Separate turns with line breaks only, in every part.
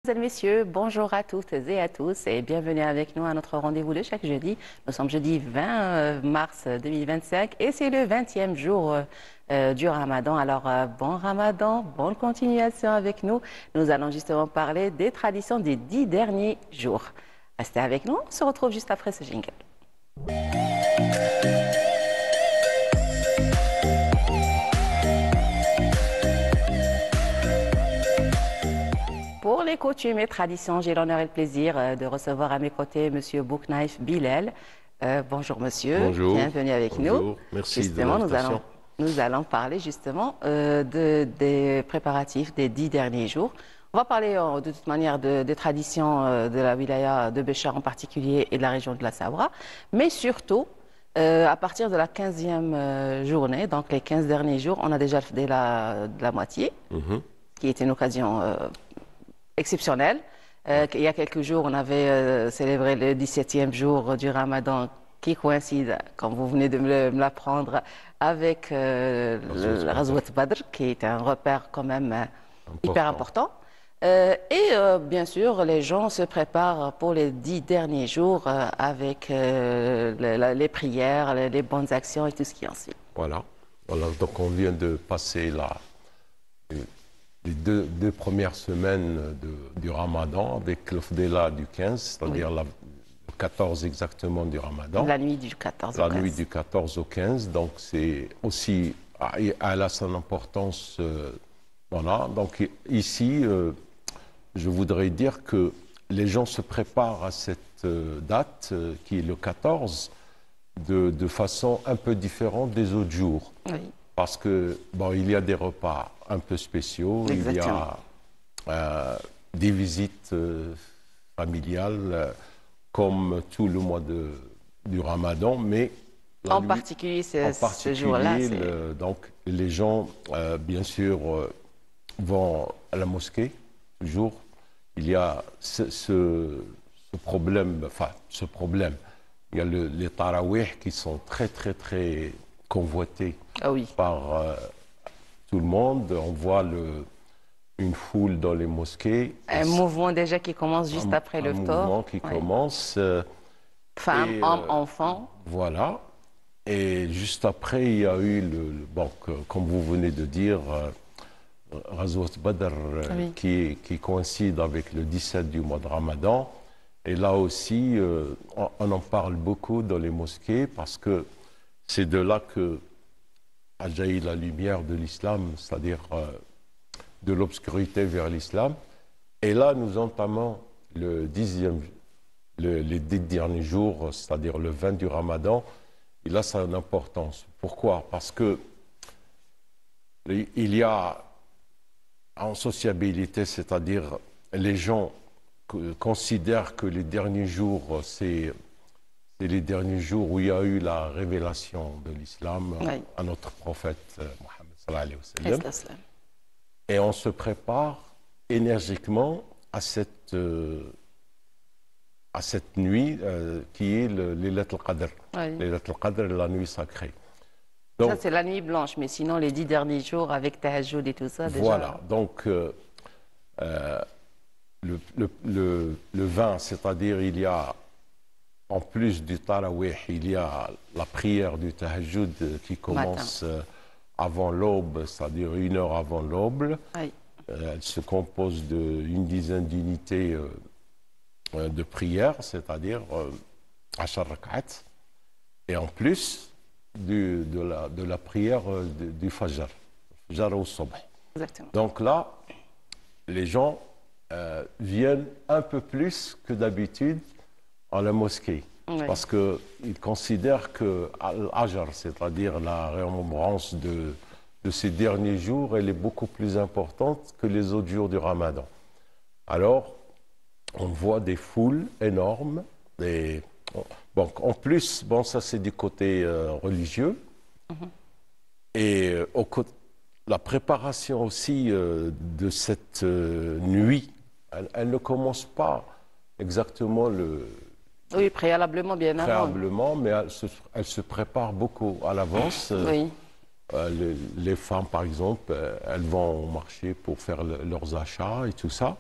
Mesdames et messieurs, bonjour à toutes et à tous et bienvenue avec nous à notre rendez-vous de chaque jeudi. Nous sommes jeudi 20 mars 2025 et c'est le 20e jour du Ramadan. Alors, bon Ramadan, bonne continuation avec nous. Nous allons justement parler des traditions des 10 derniers jours. Restez avec nous, on se retrouve juste après ce jingle. Pour les coutumes et traditions, j'ai l'honneur et le plaisir de recevoir à mes côtés Monsieur Bouknaïf Bilal. Bonjour Monsieur,
Bonjour.
bienvenue avec nous.
Bonjour, merci de
Justement,
l'invitation.
nous allons parler justement des préparatifs des 10 derniers jours. On va parler de toute manière des traditions de la wilaya de Béchar en particulier et de la région de la Sabra, mais surtout à partir de la 15e journée, donc les 15 derniers jours, on a déjà fait de la moitié, qui est une occasion exceptionnel. Il y a quelques jours, on avait célébré le 17e jour du Ramadan qui coïncide, comme vous venez de me l'apprendre, avec le Ghazouat Badr, qui est un repère quand même hyper important. Bien sûr, les gens se préparent pour les 10 derniers jours avec les prières, les bonnes actions et tout ce qui en suit.
Voilà. Voilà. Donc on vient de passer les deux premières semaines du Ramadan avec le Fdela du 15, c'est-à-dire le 14 exactement du Ramadan.
La nuit du 14 au 15.
La nuit du 14 au 15. Donc c'est aussi, elle a son importance. Voilà. Donc ici, je voudrais dire que les gens se préparent à cette date qui est le 14 de façon un peu différente des autres jours.
Oui.
Parce que, bon, il y a des repas un peu spéciaux,
Exactement.
il y a des visites familiales comme tout le mois du Ramadan, mais
En particulier ce jour-là.
Donc les gens, bien sûr, vont à la mosquée, toujours. Il y a ce problème, il y a les tarawih qui sont très, très, très convoités par tout le monde. On voit une foule dans les mosquées.
Un mouvement déjà qui commence juste après le
ftar. Un mouvement qui commence.
Femmes, hommes, enfants.
Voilà. Et juste après, il y a eu, comme vous venez de dire, Ghazouat Badr, qui coïncide avec le 17 du mois de Ramadan. Et là aussi, on en parle beaucoup dans les mosquées parce que c'est de là que a jailli la lumière de l'islam, c'est-à-dire de l'obscurité vers l'islam. Et là, nous entamons les 10 derniers jours, c'est-à-dire le 20 du Ramadan. Et là, ça a une importance. Pourquoi? Parce que il y a en sociabilité, c'est-à-dire les gens considèrent que les derniers jours, c'est les derniers jours où il y a eu la révélation de l'islam à notre prophète Mohammed sallallahu alayhi wa sallam. Et on se prépare énergiquement à cette nuit qui est Laylat al-Qadr. Laylat al-Qadr, la nuit sacrée.
Donc, ça, c'est la nuit blanche, mais sinon, les 10 derniers jours avec Tahajjud et tout ça, déjà...
Voilà, donc le 20, c'est-à-dire il y a, en plus du Tarawih, il y a la prière du Tahajjud qui commence avant l'aube, c'est-à-dire 1 heure avant l'aube. Elle se compose d'une dizaine d'unités de prière, c'est-à-dire 10 rak'at. Et en plus de la prière du Fajr, Fajr au Subh. Donc là, les gens viennent un peu plus que d'habitude à la mosquée. Parce qu'ils considèrent que l'Ajr, c'est-à-dire la récompense de ces derniers jours, elle est beaucoup plus importante que les autres jours du Ramadan. Alors, on voit des foules énormes. En plus, ça c'est du côté religieux. Et la préparation aussi de cette nuit, elle ne commence pas exactement
Oui, préalablement, bien avant.
Préalablement, mais elle se prépare beaucoup à l'avance. Les femmes, par exemple, elles vont au marché pour faire leurs achats et tout ça.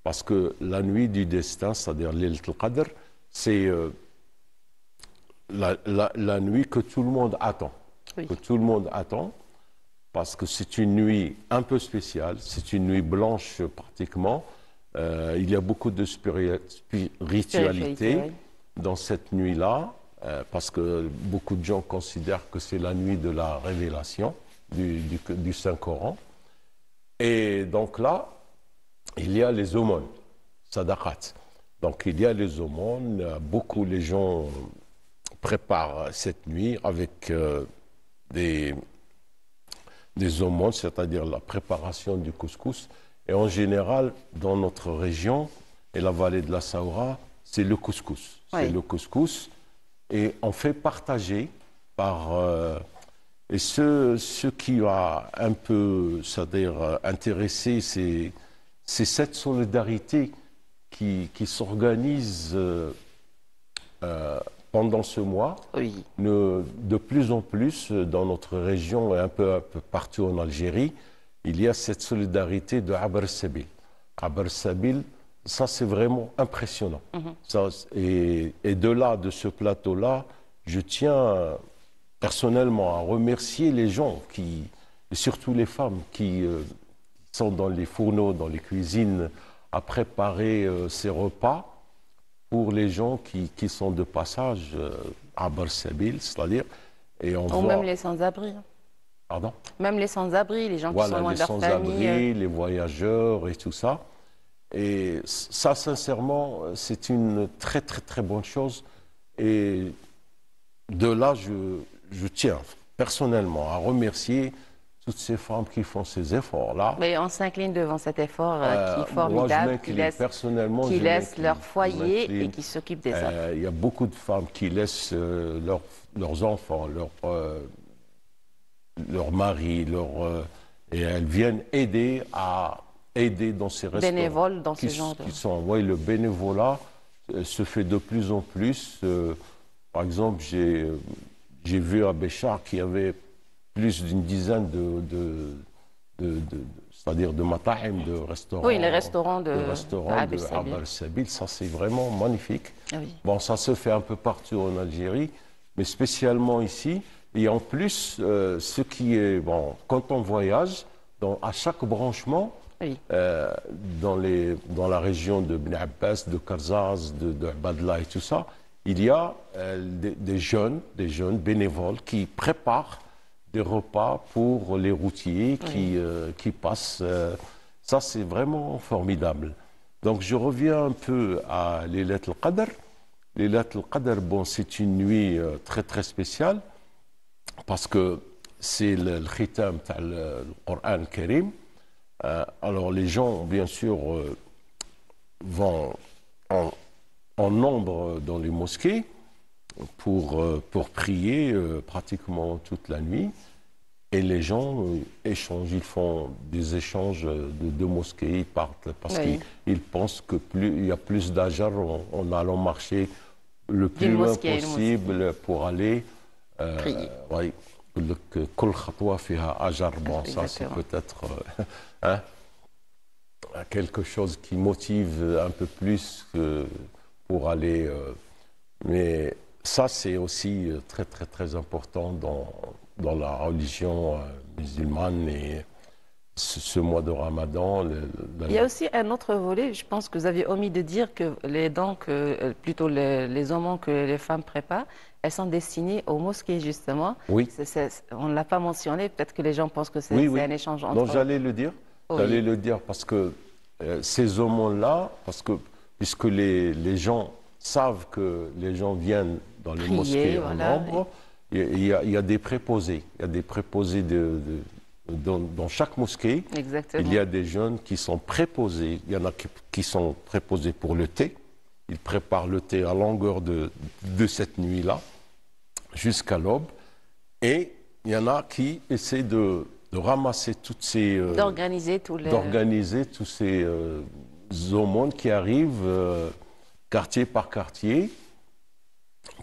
parce que la nuit du destin, c'est-à-dire Laylat al-Qadr, c'est la nuit que tout le monde attend.
Oui.
Que tout le monde attend, parce que c'est une nuit un peu spéciale, c'est une nuit blanche pratiquement. Il y a beaucoup de spiritualité
oui.
dans cette nuit-là, parce que beaucoup de gens considèrent que c'est la nuit de la révélation du Saint-Coran. Et donc là, il y a les aumônes, sadaqat. Donc il y a les aumônes, beaucoup les gens préparent cette nuit avec des aumônes, c'est-à-dire la préparation du couscous. Et en général, dans notre région et la vallée de la Saoura, c'est le couscous.
Oui.
C'est le couscous. Et on fait partager par... et ce qui a un peu, c'est-à-dire intéressé, c'est cette solidarité qui s'organise pendant ce mois,
Oui.
de plus en plus dans notre région et un peu partout en Algérie, il y a cette solidarité de Abr Sabil. Abr Sabil, ça c'est vraiment impressionnant. Ça, et de là, de ce plateau-là, je tiens personnellement à remercier les gens et surtout les femmes qui sont dans les fourneaux, dans les cuisines, à préparer ces repas pour les gens qui sont de passage à Barsabil, c'est-à-dire, et on voit...
même les sans-abri.
Pardon?
Même les sans-abri, les gens qui sont loin de leur famille.
Voilà, les sans-abri, les voyageurs et tout ça. Et ça, sincèrement, c'est une très, très, très bonne chose. Et de là, je tiens personnellement à remercier toutes ces femmes qui font ces efforts-là.
Mais on s'incline devant cet effort qui est formidable, qui laisse leur foyer et qui s'occupe des autres.
Il y a beaucoup de femmes qui laissent leurs enfants, leurs maris, et elles viennent aider dans ces restaurants.
Bénévoles dans ce genre de...
Oui, le bénévolat se fait de plus en plus. Par exemple, j'ai vu à Béchar qu'il y avait plus d'une dizaine c'est-à-dire de matahim, de restaurants.
Oui, les restaurants de
Abr Sabil, ça c'est vraiment magnifique.
Ah oui.
Bon, ça se fait un peu partout en Algérie, mais spécialement ici. Et en plus, ce qui est, bon, quand on voyage, à chaque branchement,
oui.
Dans la région de Bni Abbas, de Karzaz, de Abadla et tout ça, il y a des jeunes bénévoles qui préparent des repas pour les routiers qui passent. Ça, c'est vraiment formidable. Donc, je reviens un peu à Laylat al-Qadr. Laylat al-Qadr, bon, c'est une nuit très, très spéciale parce que c'est le khitam du Coran Karim. Alors, les gens, bien sûr, vont en nombre dans les mosquées pour prier pratiquement toute la nuit. Et les gens échangent, ils font des échanges de mosquées, ils partent parce qu'ils pensent qu'il y a plus d'ajar en allant marcher le plus loin possible pour aller
prier.
Oui, kol khatwa fiha ajar. Bon, ça c'est peut-être quelque chose qui motive un peu plus que pour aller. Mais ça, c'est aussi très, très, très important dans la religion musulmane et ce mois de Ramadan.
Il y a aussi un autre volet, je pense que vous avez omis de dire que les dons, plutôt les aumônes que les femmes préparent, elles sont destinées aux mosquées, justement.
Oui.
On ne l'a pas mentionné, peut-être que les gens pensent que c'est un échange entre...
Donc j'allais le dire.
Oui.
J'allais le dire parce que ces aumônes-là, puisque les gens savent que les gens viennent dans les mosquées en nombre, il y a des préposés. Il y a des préposés dans chaque mosquée.
Exactement.
Il y a des jeunes qui sont préposés. Il y en a qui sont préposés pour le thé. Ils préparent le thé à longueur de cette nuit-là, jusqu'à l'aube. Et il y en a qui essaient de ramasser toutes ces...
d'organiser tous
ces aumônes qui arrivent quartier par quartier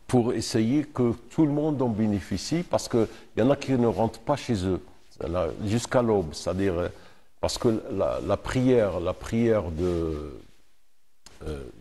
pour essayer que tout le monde en bénéficie, parce qu'il y en a qui ne rentrent pas chez eux jusqu'à l'aube, c'est-à-dire parce que la prière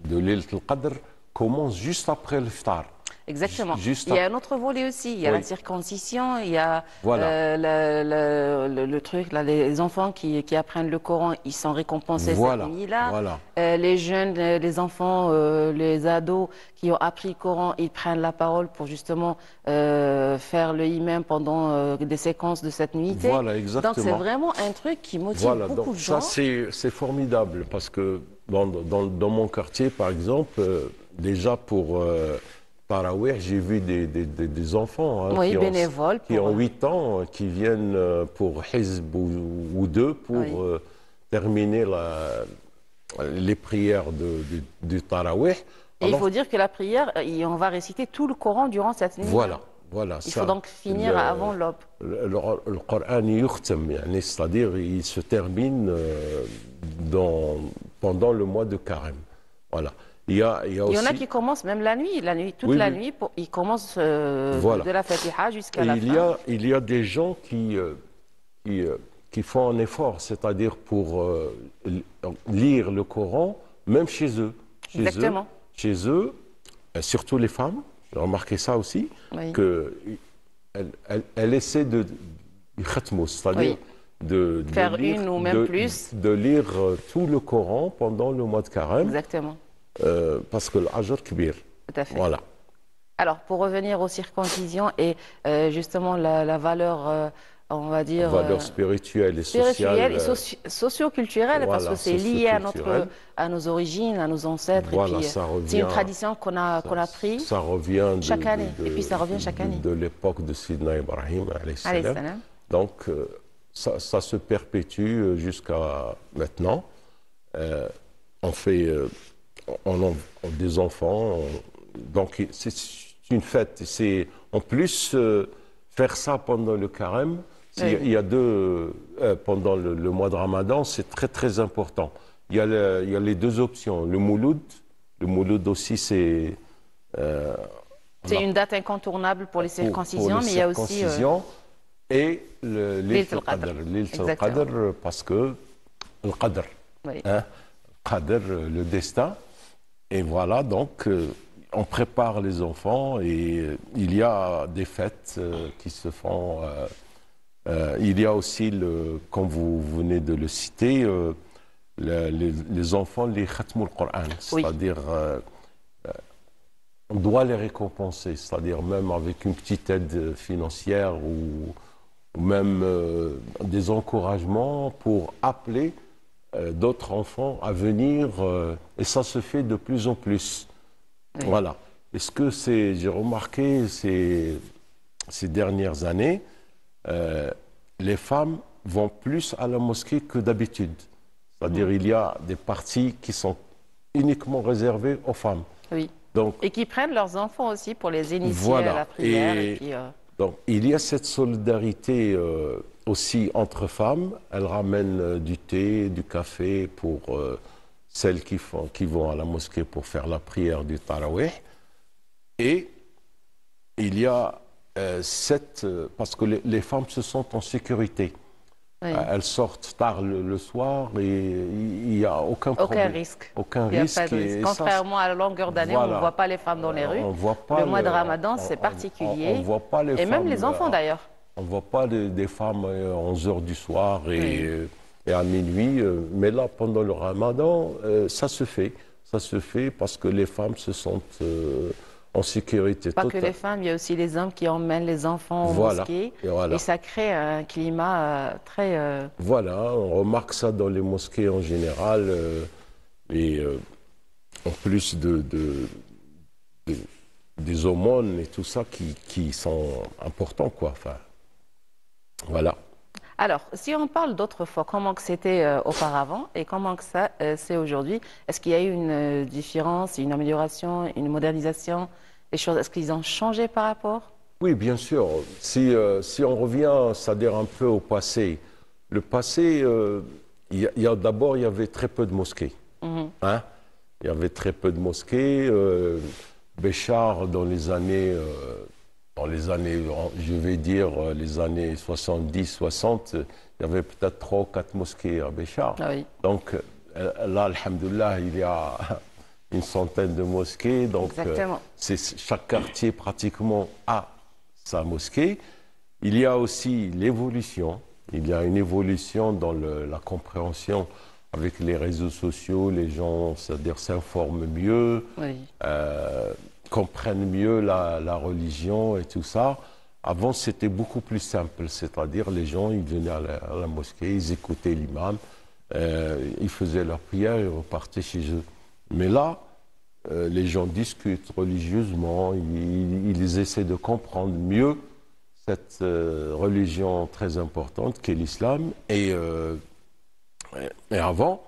de Laylat al-Qadr commence juste après l'iftar.
Exactement. Il y a un autre volet aussi. Il y a la circoncision, il y a le truc, là, les enfants qui apprennent le Coran, ils sont récompensés cette nuit-là. Les jeunes, les enfants, les ados qui ont appris le Coran, ils prennent la parole pour justement faire le imam pendant des séquences de cette nuitée.
Voilà, exactement.
Donc c'est vraiment un truc qui motive beaucoup de gens.
Ça, c'est formidable parce que dans mon quartier, par exemple, déjà pour... Tarawih, j'ai vu des enfants
bénévoles
qui ont 8 ans, qui viennent pour Hizb ou 2 pour terminer les prières du Tarawih.
Et il faut dire que la prière, on va réciter tout le Coran durant cette nuit.
Voilà.
Il faut donc finir avant l'aube.
Le Coran, c'est-à-dire il se termine pendant le mois de Carême. Voilà. Il y en
a qui commencent même la nuit, toute la nuit, ils commencent de la Fatiha jusqu'à la fin.
Il y a des gens qui font un effort, c'est-à-dire pour lire le Coran, même chez eux.
Exactement.
Chez eux, surtout les femmes, j'ai remarqué ça aussi, qu'elles essaient c'est-à-dire de
faire
lire,
une ou même plus.
De lire tout le Coran pendant le mois de Carême.
Exactement.
Parce que l'ajr kbir.
Tout à fait.
Voilà.
Alors, pour revenir aux circoncisions et justement la valeur, on va dire...
valeur spirituelle et sociale.
Et socio-culturelle, parce que c'est lié à nos origines, à nos ancêtres.
Voilà,
c'est une tradition qu'on a pris
ça revient
chaque année. Et puis ça revient chaque année.
De l'époque de Sidna Ibrahim, alayhi salam. Donc, ça se perpétue jusqu'à maintenant. On fait... On a des enfants, donc c'est une fête. En plus, faire ça pendant le carême, il y a pendant le mois de Ramadan, c'est très très important. Il y a les deux options. Le Mouloud aussi, c'est...
c'est une date incontournable pour les circoncisions, mais il y a aussi...
et l'Laylat al-Qadr. L'Laylat al-Qadr, parce que le Qadr, Qadr, le destin. Et voilà, donc, on prépare les enfants et il y a des fêtes qui se font. Il y a aussi, comme vous venez de le citer, les enfants, les khatmul Qur'an. C'est-à-dire, on doit les récompenser, c'est-à-dire même avec une petite aide financière ou même des encouragements pour appeler d'autres enfants à venir, et ça se fait de plus en plus. Voilà. Est-ce que j'ai remarqué ces dernières années, les femmes vont plus à la mosquée que d'habitude. C'est-à-dire il y a des parties qui sont uniquement réservées aux femmes.
Oui. Donc, et qui prennent leurs enfants aussi pour les initier à la prière.
Donc il y a cette solidarité aussi entre femmes. Elles ramènent du thé, du café pour celles qui vont à la mosquée pour faire la prière du Tarawih. Et il y a parce que les femmes se sentent en sécurité. Oui. Elles sortent tard le soir et il n'y a aucun problème.
Aucun risque. Contrairement à la longueur d'année, on ne voit pas les femmes dans les rues. Le mois de Ramadan, c'est particulier.
On voit pas les femmes,
même les enfants d'ailleurs.
On ne voit pas des femmes à 11 h du soir et à minuit. Mais là, pendant le Ramadan, ça se fait. Ça se fait parce que les femmes se sentent en sécurité.
Pas que les femmes, il y a aussi les hommes qui emmènent les enfants aux mosquées. Et ça crée un climat très...
Voilà, on remarque ça dans les mosquées en général. Et en plus des aumônes et tout ça qui sont importants, quoi. Enfin, voilà.
Alors, si on parle d'autrefois, comment que c'était auparavant et comment que ça c'est aujourd'hui, est-ce qu'il y a eu une différence, une amélioration, une modernisation, les choses, est-ce qu'ils ont changé par rapport?
Oui, bien sûr. Si on revient, c'est-à-dire un peu au passé, le passé, d'abord, il y avait très peu de mosquées. Hein? Il y avait très peu de mosquées. Béchar, dans les années, je vais dire, les années 70-60, il y avait peut-être 3 ou 4 mosquées à Béchar.
Ah oui.
Donc là, alhamdoulilah, une centaine de mosquées. Donc, chaque quartier pratiquement a sa mosquée. Il y a aussi l'évolution. Il y a une évolution dans la compréhension avec les réseaux sociaux. Les gens, c'est-à-dire, s'informent mieux, comprennent mieux la religion et tout ça. Avant, c'était beaucoup plus simple. C'est-à-dire, les gens, ils venaient à la mosquée, ils écoutaient l'imam, ils faisaient leur prière, ils repartaient chez eux. Mais là, les gens discutent religieusement, ils essaient de comprendre mieux cette religion très importante qu'est l'islam. Et avant,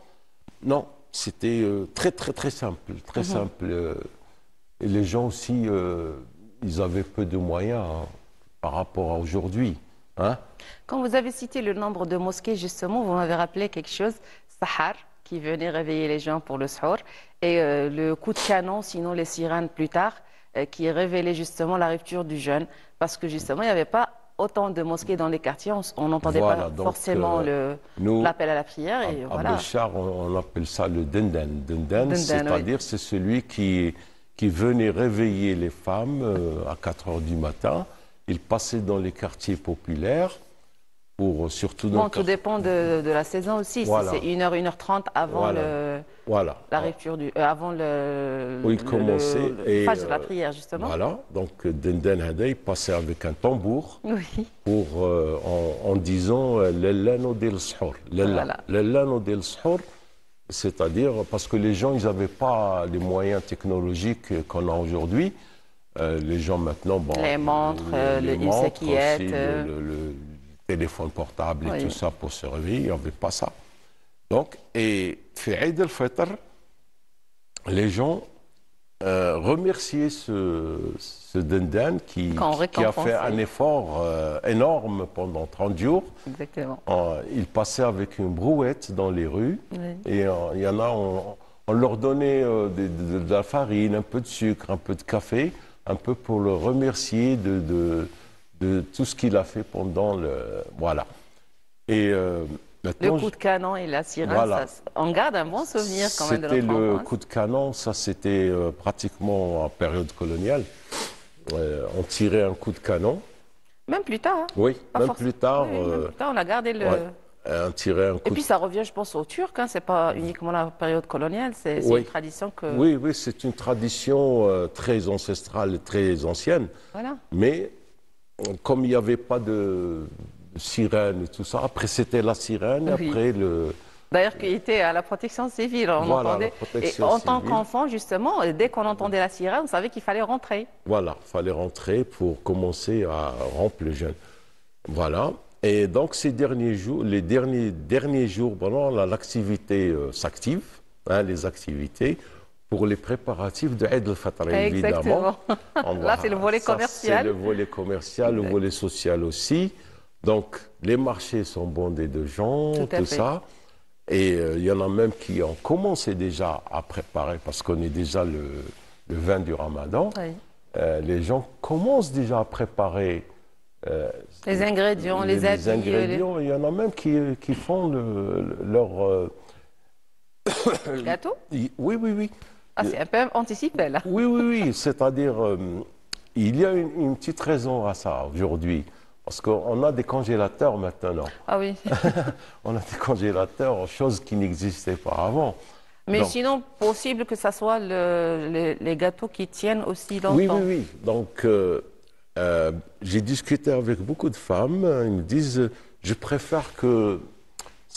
non, c'était très, très, très simple. Très simple. Et les gens aussi, ils avaient peu de moyens par rapport à aujourd'hui. Hein?
Quand vous avez cité le nombre de mosquées, justement, vous m'avez rappelé quelque chose, Sahar, qui venait réveiller les gens pour le sahur, et le coup de canon, sinon les sirènes plus tard, qui révélait justement la rupture du jeûne, parce que justement, il n'y avait pas autant de mosquées dans les quartiers, on n'entendait pas forcément l'appel à la prière. Et
à Béchar, on appelle ça le denden. Denden, c'est-à-dire c'est celui qui venait réveiller les femmes à 4 heures du matin. Il passait dans les quartiers populaires. Surtout
tout dépend de la saison aussi.
Voilà.
Si c'est 1h, 1h30 avant la rupture avant le phase de la prière, justement.
Voilà, donc Denden Hadei passait avec un tambour en disant Lellano del Sahur. Lellano del Sahur, c'est-à-dire parce que les gens, ils n'avaient pas les moyens technologiques qu'on a aujourd'hui. Les gens maintenant,
les montres, les montres aussi,
le téléphone portable et tout ça pour se réveiller, il n'y avait pas ça. Donc, et fait Eid al-Fitr, les gens remerciaient ce Denden qui a fait un effort énorme pendant 30 jours.
Exactement.
Il passait avec une brouette dans les rues et il y en a, on leur donnait de la farine, un peu de sucre, un peu de café, un peu pour le remercier de tout ce qu'il a fait pendant le... Voilà. Et maintenant,
le coup de canon et la sirène, on garde un bon souvenir quand même de notre enfance.
C'était le coup de canon, ça c'était pratiquement en période coloniale. On tirait un coup de canon.
Même plus tard.
Oui, même plus tard.
Même plus tard, on a gardé le...
on tirait un coup
et puis ça revient, je pense, aux Turcs. Hein. C'est pas uniquement la période coloniale, c'est une tradition que...
Oui, c'est une tradition très ancestrale, très ancienne.
Voilà.
Mais comme il n'y avait pas de sirène et tout ça, après c'était la sirène, après le...
D'ailleurs, qui était à la protection civile, on entendait. Et en tant qu'enfant, justement, dès qu'on entendait la sirène, on savait qu'il fallait rentrer.
Voilà, il fallait rentrer pour commencer à rompre le jeûne. Voilà. Et donc, ces derniers jours, les derniers jours, l'activité s'active, les activités, pour les préparatifs de Eid al-Fitr, évidemment.
Là, c'est le volet commercial.
C'est le volet commercial, le volet social aussi. Donc, les marchés sont bondés de gens, tout ça. Et il y en a même qui ont commencé déjà à préparer, parce qu'on est déjà le 20 du Ramadan. Les gens commencent déjà à préparer
les ingrédients, les
ingrédients. Il y en a même qui font leur...
gâteau?
Oui.
Ah, c'est un peu anticipé, là.
Oui. C'est-à-dire, il y a une petite raison à ça aujourd'hui. Parce qu'on a des congélateurs maintenant.
Ah oui.
On a des congélateurs, chose qui n'existait pas avant.
Mais sinon, possible que ce soit les gâteaux qui tiennent aussi longtemps.
Oui. Donc, j'ai discuté avec beaucoup de femmes. Ils me disent, je préfère que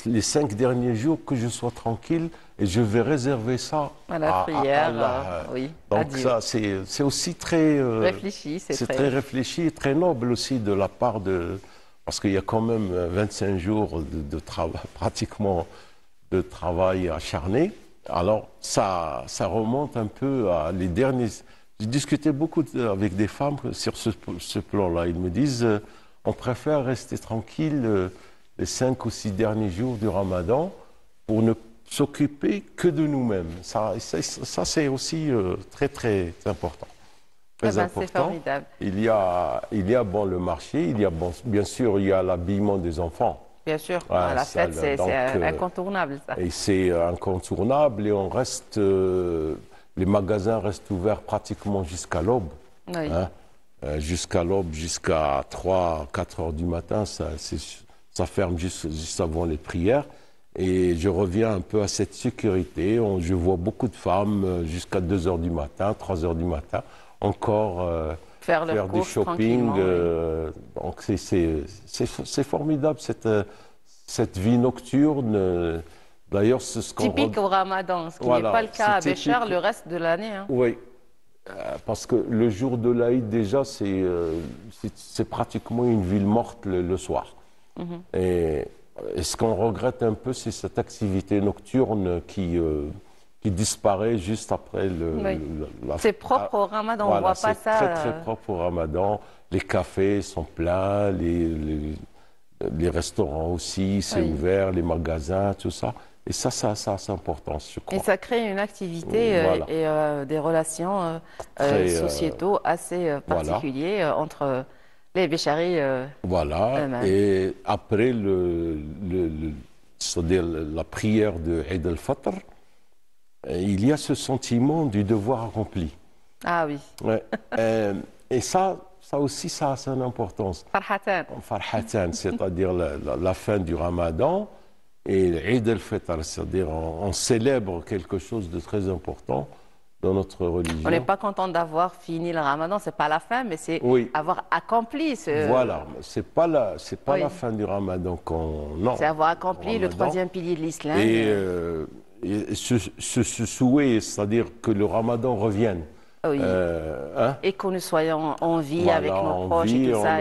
les 5 derniers jours, que je sois tranquille et je vais réserver ça
à la prière.
Donc ça, c'est aussi très
réfléchi.
C'est très réfléchi et très noble aussi de la part de... Parce qu'il y a quand même 25 jours de travail, pratiquement de travail acharné. Alors ça remonte un peu à les derniers... J'ai discuté beaucoup avec des femmes sur ce plan-là. Ils me disent, on préfère rester tranquille les 5 ou 6 derniers jours du Ramadan pour ne s'occuper que de nous-mêmes. Ça c'est aussi très, très important. Très important.
C'est formidable.
Il y a le marché, bien sûr, il y a l'habillement des enfants.
Bien sûr, la fête, c'est incontournable, ça.
Et c'est incontournable et on reste... les magasins restent ouverts pratiquement jusqu'à l'aube.
Oui.
Hein. Jusqu'à l'aube, jusqu'à 3, 4 heures du matin, ça ferme juste avant les prières. Et je reviens un peu à cette sécurité. Je vois beaucoup de femmes jusqu'à 2 heures du matin, 3 heures du matin, encore
faire
du shopping. Donc c'est formidable cette vie nocturne. D'ailleurs, c'est ce qu'on
typique au Ramadan, ce qui n'est pas le cas à Béchar le reste de l'année. Hein.
Oui, parce que le jour de l'Aïd, déjà, c'est pratiquement une ville morte le soir. Et ce qu'on regrette un peu, c'est cette activité nocturne qui disparaît juste après
c'est propre au Ramadan,
voilà,
on ne voit pas ça.
C'est très propre au Ramadan. Les cafés sont pleins, les restaurants aussi, c'est ouvert, les magasins, tout ça. Et ça c'est important, je crois.
Et ça crée une activité et des relations sociétaux assez particuliers entre les Bécharis eux-mêmes.
Et après c'est-à-dire la prière de Eid al-Fitr, il y a ce sentiment du devoir accompli.
Ah oui.
Ouais. Et ça aussi, ça a son importance.
Farhatan.
Farhatan, c'est-à-dire la fin du Ramadan et Eid al-Fitr, c'est-à-dire on célèbre quelque chose de très important dans notre religion.
On n'est pas content d'avoir fini le Ramadan, c'est pas la fin, mais c'est avoir accompli ce...
Voilà, c'est pas la fin du Ramadan
c'est avoir accompli le troisième pilier de l'islam.
Et ce souhait, c'est-à-dire que le Ramadan revienne.
Oui. Et que nous soyons en vie avec nos proches et tout ça,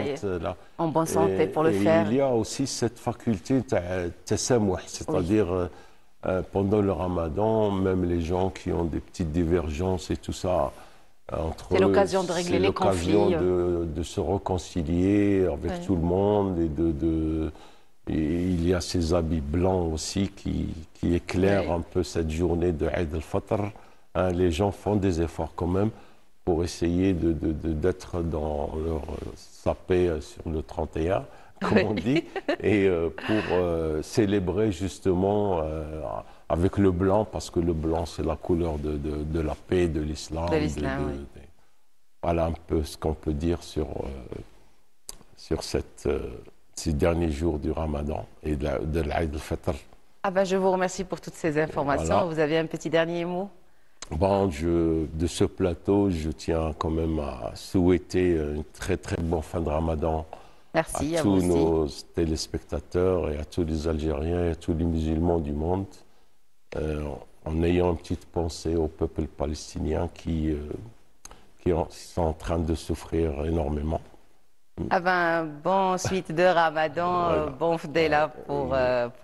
en bonne santé pour le faire.
Il y a aussi cette faculté de tasamouh, c'est-à-dire pendant le Ramadan, même les gens qui ont des petites divergences et tout ça entre eux,
c'est l'occasion de régler les conflits.
C'est l'occasion de se réconcilier avec tout le monde et il y a ces habits blancs aussi qui éclairent un peu cette journée de Eid al-Fitr. Les gens font des efforts quand même pour essayer d'être dans leur sapé sur le 31, comme on dit, et pour célébrer justement avec le blanc, parce que le blanc c'est la couleur de la paix, de l'islam. Voilà un peu ce qu'on peut dire sur ces derniers jours du Ramadan et de l'Aïd al-Fitr.
Je vous remercie pour toutes ces informations. Voilà. Vous avez un petit dernier mot?
De ce plateau, je tiens quand même à souhaiter une très très bonne fin de Ramadan.
Merci
à tous nos téléspectateurs et à tous les Algériens et à tous les musulmans du monde, en ayant une petite pensée au peuple palestinien qui sont en train de souffrir énormément.
Bon suite de Ramadan, bon Fdela pour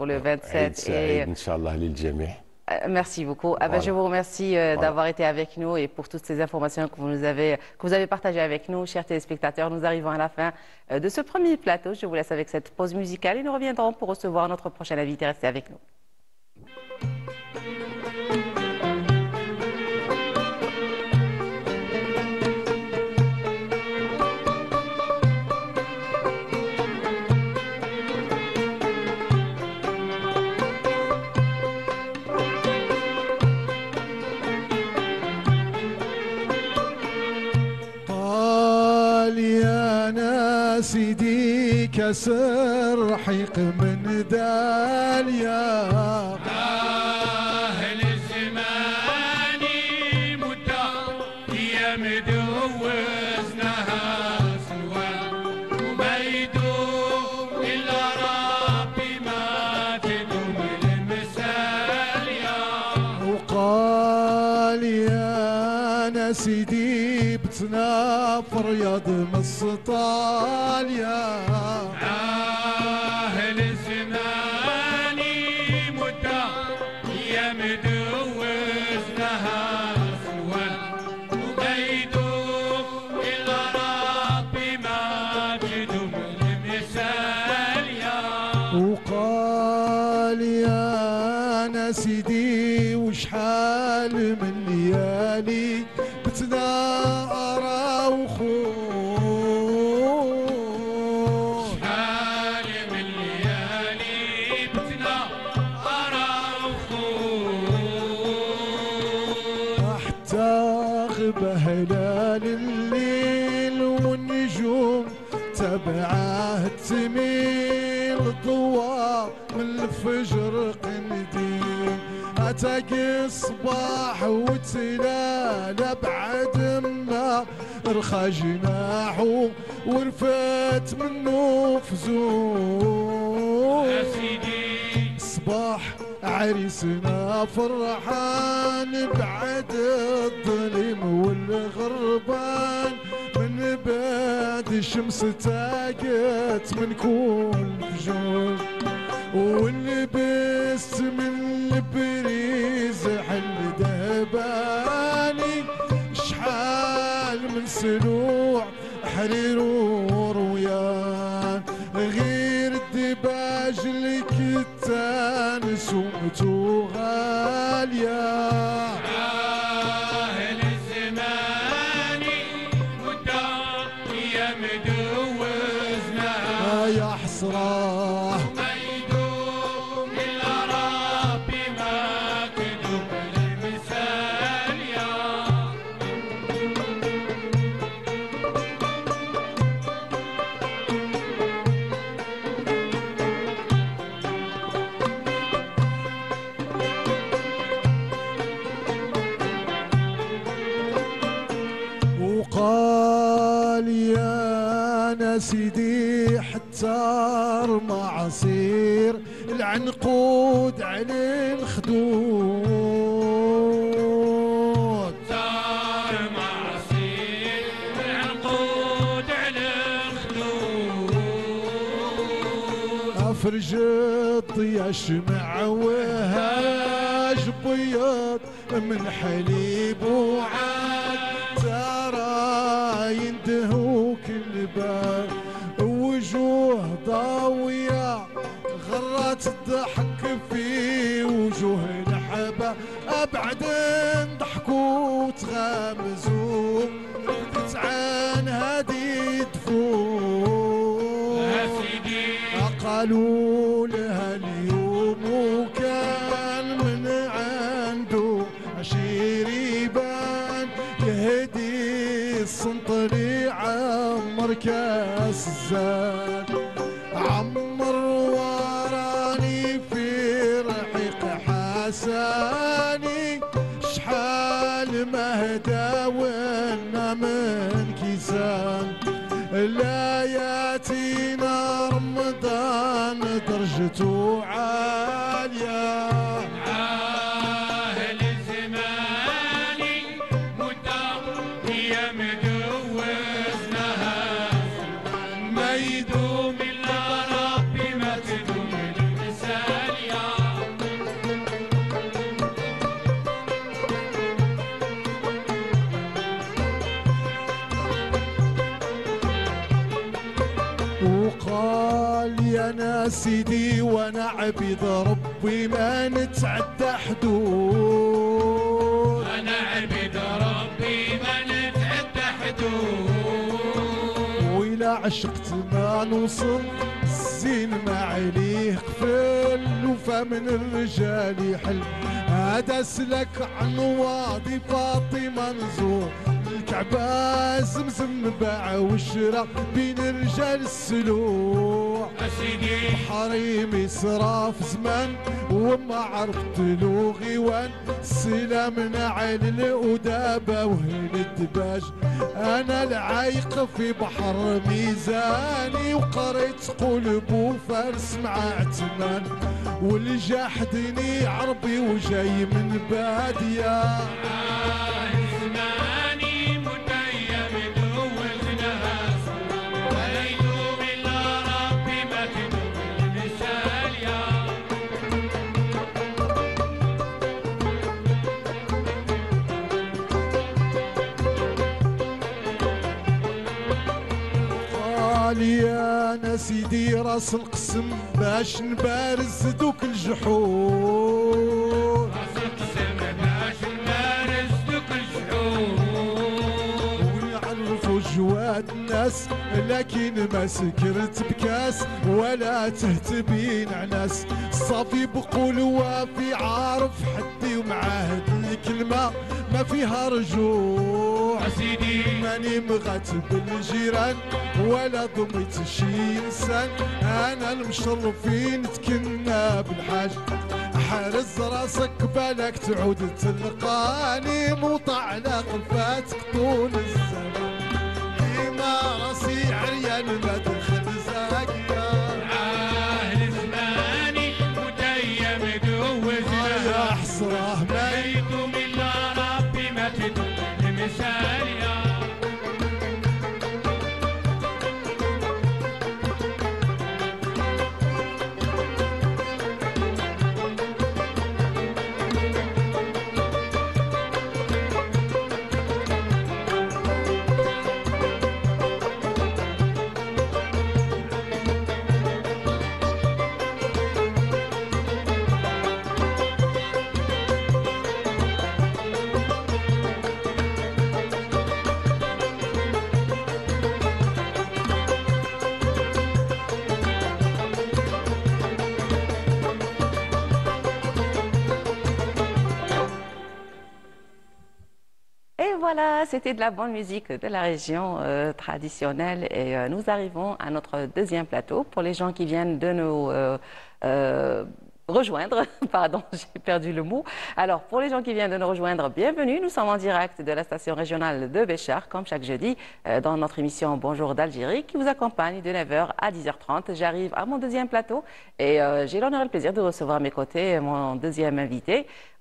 le 27.
Inch'Allah,
merci beaucoup. Je vous remercie d'avoir été avec nous et pour toutes ces informations que vous avez partagées avec nous, chers téléspectateurs. Nous arrivons à la fin de ce premier plateau. Je vous laisse avec cette pause musicale et nous reviendrons pour recevoir notre prochain invité. Restez avec nous.
سيدي كسر حيق من داليا أهل الزمان مدة هي مدوزنها سوا وما يدوم إلا ربي ما تدوم المساليا وقال يا أنا سيدي بتنافر رياض مصطاليا أهل الزمان مدة هي مدوز لها سوا وما يدوم إلا ربي ما تدوم المثاليا وقال يا أنا سيدي وشحال من ليالي بتنارى وخوف حتى يغبى هلال الليل والنجوم تبعه تميل ضواء من الفجر قنديل اتاقي الصباح وتلال بعد ما رخى جناحه ورفات منه فزول
يا سيدي
صباح عريسنا فرحان بعد الظلم والغربان من بعد الشمس تاقت من كل فجور ولبست من البريز حل دهباني شحال من سلوع حرير ورويان غير الدباج الكتان سمته غالية
أهل الزمان مدة يا مدوزنا
يا حسرة
ما يدوم إلا ربي ما تدوم المثال يا
وقال يا نسيدي حتى معصير العنقود على الخدود
صار معصير العنقود على الخدود
افرج الضياش مع وهاج بيض من حليب وعاد ترى يندهوك الباب وجوه ضاوية غرات الضحك في وجوه الحبا ابعد ضحكوا تغامزوا ردت عن هادي دفوع
يا سيدي
قالوا لها اليوم وكان من عنده عشير يبان يهدي السنطري عمر كاس الزاد عمر وراني في رحيق حساني شحال ما هدى ونا من كيسان لاياتنا رمضان درجته عالية
أهل الزمان مدة هي مدوزناها ما يدوم إلا ربي ما تدوم المثال يا
وقال يا ناسيدي وانا عبيد ربي ما نتعدى حدود
أنا عبد ربي ما نتعدى حدود
وإلى عشقت ما نوصل الزين ما عليه قفل وفا من الرجال يحل هذا سلك عن واضي فاطمة نزور الكعبة زمزم باع وشرى بين رجال السلوع
يا سيدي
حريم يسرى في زمان وما عرفت له غيوان سلامنا على الأدابة وهن الدباج أنا العايق في بحر ميزاني وقريت قلب وفارس مع عتمان واللي جاحدني عربي وجاي من بادية
زماني متيم دوزناها ولا يدوم إلا ربي ما تدوم المثال يا
قال يا انا سيدي راس القسم باش نبارز دوك الجحود
قسم باش نمارس دوك الجحود
ونعرفوا جواد الناس لكن ما سكرت بكاس ولا تهتبين عناس صافي بقول وافي عارف حدي ومعاهد الكلمة ما فيها رجوع
سيدي
ماني مغاتب الجيران ولا ضميت شي انسان، انا المشرفين تكنا بالحاج، حارس راسك بالك تعود تلقاني موطع على قفاتك طول الزمان، كيما راسي عريان ما دخل زاكية
أهل زماني متيم دوز
يا حسرة ما
بيتم إلا ربي ما تدوم المثالية.
Et voilà, c'était de la bonne musique de la région traditionnelle et nous arrivons à notre deuxième plateau. Pour les gens qui viennent de nous rejoindre, pardon, j'ai perdu le mot. Alors, pour les gens qui viennent de nous rejoindre, bienvenue. Nous sommes en direct de la station régionale de Béchar, comme chaque jeudi, dans notre émission Bonjour d'Algérie, qui vous accompagne de 9h à 10h30. J'arrive à mon deuxième plateau et j'ai l'honneur et le plaisir de recevoir à mes côtés mon deuxième invité,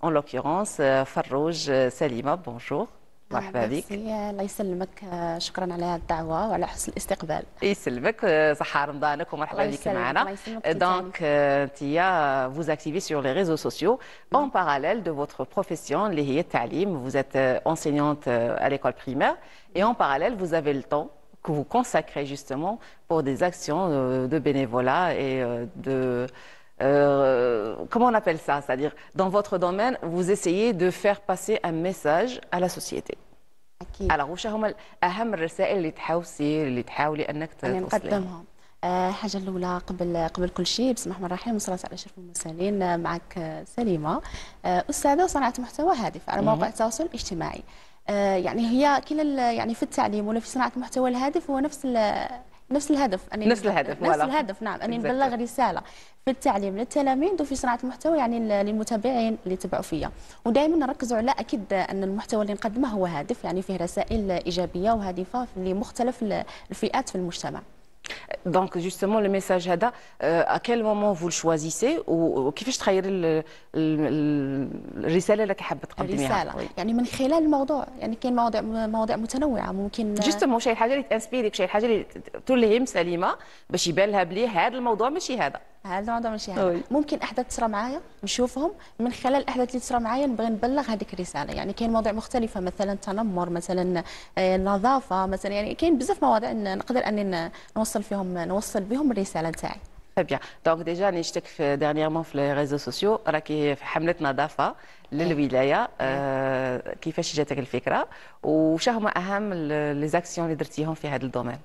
en l'occurrence Farrouj Salima. Bonjour. مرحبا بك.
الله يسلمك، شكرا على الدعوه وعلى حسن الاستقبال.
يسلمك، صحة رمضانك ومرحبا بك معنا. Donc, Tia, vous activez sur les réseaux sociaux en parallèle de votre profession, اللي هي التعليم. Vous êtes enseignante à l'école primaire et en parallèle, vous avez le temps que vous consacrez justement pour des actions de bénévolat et comment on appelle ça? C'est-à-dire, dans votre domaine, vous essayez de faire passer un message à la société.
أكيد.
Alors, وش هم أهم الرسائل اللي تحاولي أنك
أنا
توصليها؟
نقدمهم. الحاجة الأولى قبل كل شيء، بسم الله الرحمن الرحيم والصلاة على أشرف المرسلين. معك سليمة، أستاذة وصناعة محتوى هادف على مواقع التواصل الاجتماعي. يعني هي يعني في التعليم ولا في صناعة المحتوى الهادف هو نفس الهدف.
نفس
الهدف نعم، أني نبلغ رسالة في التعليم للتلاميذ وفي صناعة المحتوى يعني للمتابعين اللي يتبعوا فيا، ودائما نركزوا على أكيد أن المحتوى اللي نقدمه هو هادف، يعني فيه رسائل إيجابية وهادفة لمختلف الفئات في المجتمع.
Donc justement le message هذا à quel moment vous le choisissez وكيفاش تخيري الرسالة اللي حابة تقدميها؟
الرسالة يعني من خلال الموضوع، يعني كاين مواضيع متنوعة ممكن
جوستومون شي حاجة اللي تانسبيريك، شي حاجة اللي تلهم سليمة باش يبان لها بلي هذا الموضوع ماشي هذا.
هذا الموضوع ماشي هذا. ممكن احداث تصرى معايا نشوفهم، من خلال الاحداث اللي تصرى معايا نبغي نبلغ هذيك الرساله. يعني كاين مواضيع مختلفه، مثلا التنمر، مثلا النظافه، مثلا يعني كاين بزاف مواضيع نقدر اني نوصل بهم الرساله نتاعي.
Très bien. Donc déjà نشتك dernièrement في les réseaux sociaux راكي في حملة نظافة للولاية. كيفاش جاتك الفكرة وش هما أهم les actions اللي درتيهم في هذا الدومين؟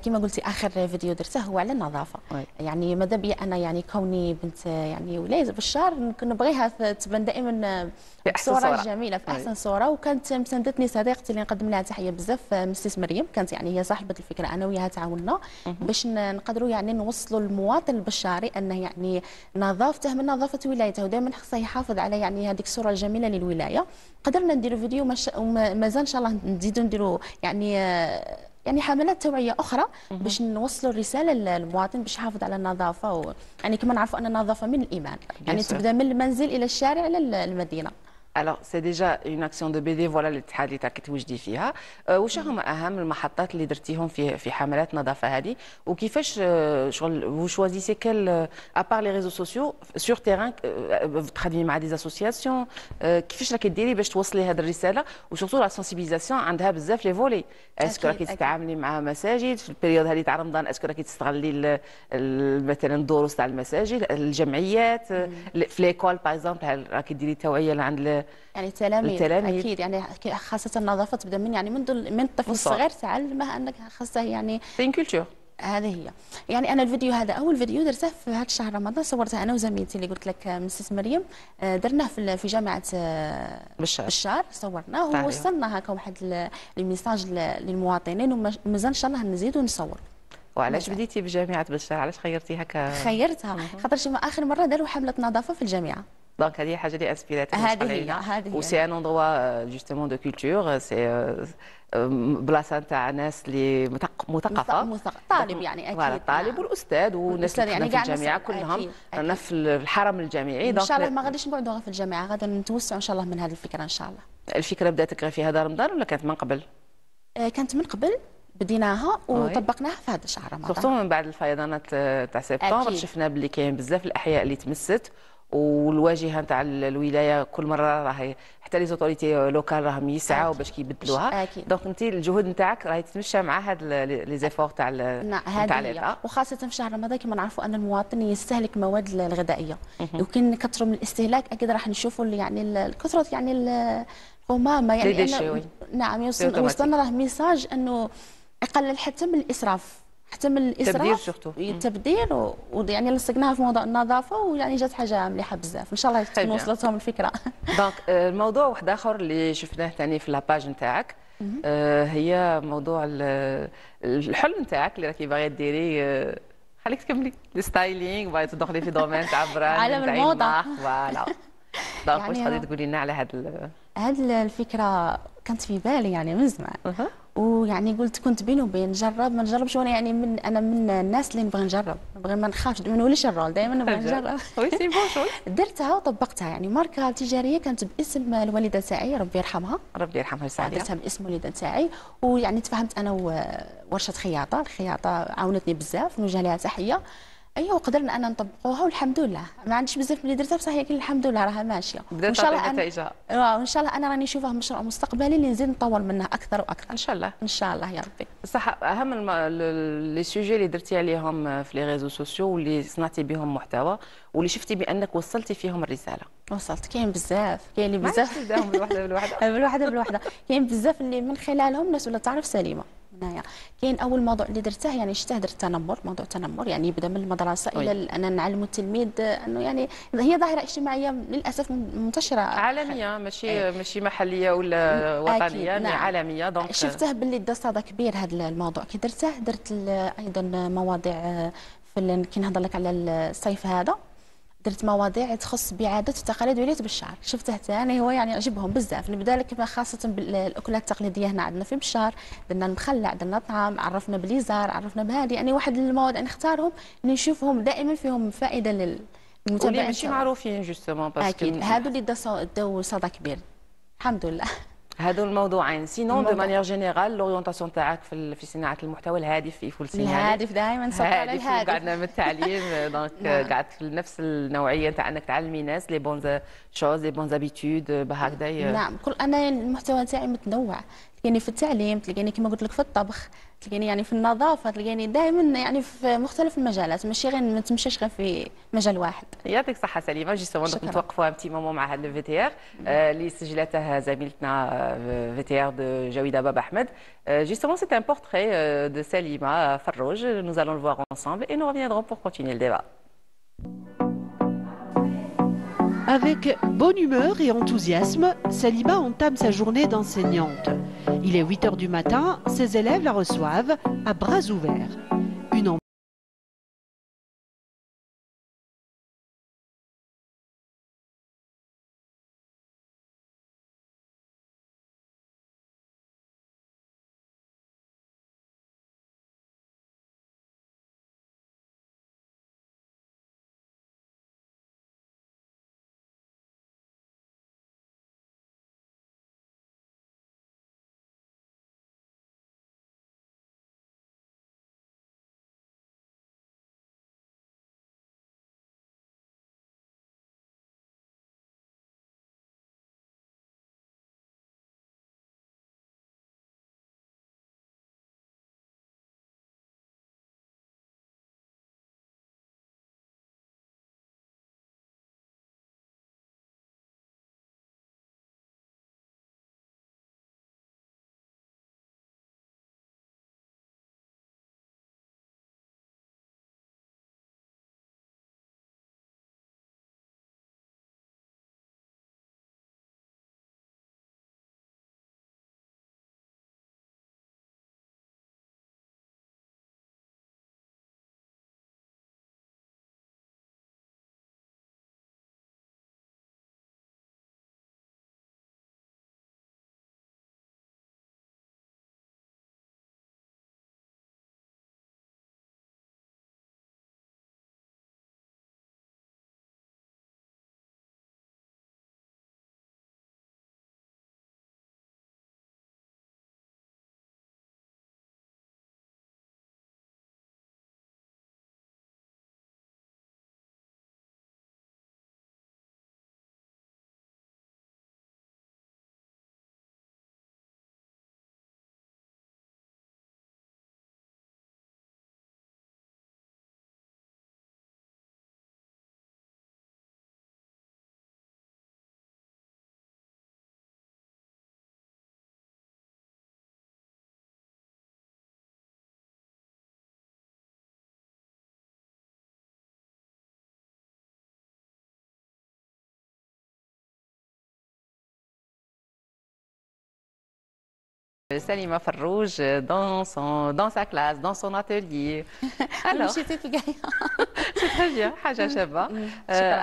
كما قلتي اخر فيديو درته هو على النظافه. يعني ماذا بيا انا يعني كوني بنت يعني ولايه بشار نبغيها تبان دائما بصوره جميله في احسن صوره. وكانت مساندتني صديقتي اللي نقدم لها تحيه بزاف، مسيس مريم، كانت يعني هي صاحبه الفكره، انا وياها تعاوننا باش نقدروا يعني نوصلوا للمواطن البشاري انه يعني نظافته من نظافه ولايته، ودائما خصه يحافظ على يعني هذيك الصوره الجميله للولايه. قدرنا نديروا فيديو مازال ان شاء الله نزيدوا نديروا يعني حملات توعيه اخرى باش نوصلوا الرساله للمواطن باش يحافظ على النظافه. يعني كما نعرفوا ان النظافه من الايمان، يعني تبدا من المنزل الى الشارع الى المدينه.
Alors c'est déjà une action de bénévolat الاتحاد اللي راكي توجدي فيها. واش هما اهم المحطات اللي درتيهم في حملات النظافه هذه وكيفاش شغل vous choisissez quel à part les réseaux sociaux sur terrain تخدمي مع دي اسوسياسيون كيفاش راكي ديري باش توصلي هذه الرساله وسورتو لا سنسيبيزاسيون عندها بزاف لي فولي. اسكو راكي تتعاملي مع مساجد في البريود هذه تاع رمضان؟ اسكو راكي تستغلي مثلا الدروس تاع المساجد، الجمعيات في ليكول باغ اكزومبل راكي ديري توعيه عند
يعني التلاميذ اكيد، يعني خاصه النظافه تبدا من يعني من الطفل الصغير تعلمه انك خاصه يعني
سي كولتور
هذه هي. يعني انا الفيديو هذا اول فيديو درته في هذا الشهر رمضان، صورته انا وزميلتي اللي قلت لك مسز مريم، درناه في جامعه بشار صورناه ووصلنا هكا واحد الميساج للمواطنين، ومازال ان شاء الله نزيد ونصور.
وعلاش بديتي بجامعه بشار؟ علاش خيرتي هكا؟
خيرتها خاطر اخر مره داروا حمله نظافه في الجامعه.
دونك هذه حاجه اللي انسبيراتك.
هذه
و سي ان اندروا جوستومون دو كولتور، سي بلاصه نتاع ناس اللي مثقفه،
طالب يعني اكيد.
فوالا طالب والاستاذ والناس اللي
يعني
في الجامعه كلهم رانا في الحرم الجامعي.
ان شاء الله ما غاديش نقعدوا غير في الجامعه، غادي نتوسعوا ان شاء الله من هذه الفكره ان شاء الله.
الفكره بداتك غير في هذا رمضان ولا كانت من قبل؟
كانت من قبل، بديناها وطبقناها في هذا الشهر رمضان.
خصوصا من بعد الفيضانات تاع سبتمبر شفنا باللي كاين بزاف الاحياء اللي تمست، والواجهه نتاع الولايه كل مره راهي حتى لي زوتوريتي لوكال راهم يسعوا باش كيبدلوها. دونك انت الجهود نتاعك راهي تتمشى مع هاد لي زيفور تاع
الإيطا، وخاصه في شهر رمضان كما نعرفوا ان المواطن يستهلك المواد الغذائيه، وكان نكثروا من الاستهلاك اكيد راح نشوفوا يعني كثره يعني القمامه يعني نعم يوصلنا راه ميساج انه يقلل حتى من الاسراف، حتى من الاسراف التبذير ويعني لصقناها في موضوع النظافه، ويعني جات حاجه مليحه بزاف ان شاء الله تكون وصلتهم الفكره.
دونك الموضوع واحد اخر اللي شفناه ثاني في لاباج نتاعك هي موضوع الحلم نتاعك اللي راكي باغيه ديري، خليك تكملي الستايلينغ، باغيه تدخلي في دومين تاع براند
عالم الموضه.
فوالا دونك واش غادي تقولي لنا على
هذه الفكره كانت في بالي يعني من زمان، ويعني كنت بيني وبين نجرب ما نجربش، وانا يعني انا من الناس اللي نبغي نجرب، نبغي ما نخافش ما نوليش الرول، دائما نبغي نجرب.
وي سي بون شوي.
درتها وطبقتها، يعني ماركه تجاريه كانت باسم الوالده تاعي ربي يرحمها.
ربي يرحمها ويسعدها.
درتها باسم الوالده تاعي، ويعني تفاهمت انا وورشه خياطه، الخياطه عاونتني بزاف نوجه لها تحيه. ايوه وقدرنا ان نطبقوها والحمد لله، ما عنديش بزاف من اللي درتها بصح هي الحمد لله راها ماشيه.
وان شاء الله نتائجها.
وان شاء الله انا راني نشوفها مشروع مستقبلي اللي نزيد نطور منه اكثر واكثر.
ان شاء الله.
ان شاء الله يا ربي.
بصح اهم لي سوجي اللي درتي عليهم في لي ريزو سوسيو واللي صنعتي بهم محتوى واللي شفتي بانك وصلتي فيهم الرساله.
وصلت كاين بزاف، كاين اللي بزاف
نبداهم
بالوحده كاين بزاف اللي من خلالهم الناس ولا تعرف سليمه. هنايا كاين اول موضوع اللي درته يعني شته درت التنمر، موضوع التنمر يعني يبدا من المدرسه الى ان نعلموا التلميذ انه يعني هي ظاهره اجتماعيه للاسف منتشره
عالميه، ماشي محليه ولا وطنيه، نعم. عالميه. دونك
شفته باللي دا صدى كبير هذا الموضوع كي درته. درت ايضا مواضيع كي نهضر لك على الصيف هذا، درت مواضيع تخص بعادات وتقاليد ولايه بشار، شفته ثاني هو يعني عجبهم بزاف. نبدا لك خاصه بالاكلات التقليديه هنا عندنا في بشار، درنا المخلع، درنا طعام، عرفنا بليزار، عرفنا بهذه يعني واحد المواضيع نختارهم اللي نشوفهم دائما فيهم فائده للمتابعين
واللي ماشي معروفين جوستومون باسكو
اكيد هادو اللي داو صدى كبير الحمد لله.
هادو الموضوعين. سينون دو مانيير جينيرال لورينتاسيون تاعك في صناعه المحتوى الهادف يفول سيناريو.
الهادف دائما نصب على الهادف.
قعدنا من التعليم دونك قعدت في نفس النوعيه تاع انك تعلمي ناس لي بون شوز لي بون زابيتود بهكذا.
نعم انا المحتوى تاعي متنوع، تلقيني في التعليم، تلقيني كما قلت لك في الطبخ، تلقيني يعني في النظافه، تلقيني دائما يعني في مختلف المجالات، ماشي غير ما تمشيش غير في مجال واحد.
يعطيك الصحه سليمه. جيستومون نتوقفوا ان تي مومون مع هذا الفيتيار اللي سجلته زميلتنا فيتيار دو جويده باب احمد. Justement, c'est un portrait de Salima Farrouj. Nous allons le voir ensemble et nous reviendrons pour continuer le débat.
Avec bonne humeur et enthousiasme, Salima entame sa journée d'enseignante. Il est 8 h du matin, ses élèves la reçoivent à bras ouverts. Une
Salima Farrouj dans sa classe, dans son atelier.
Alors,
c'est très bien, حاجة شابة.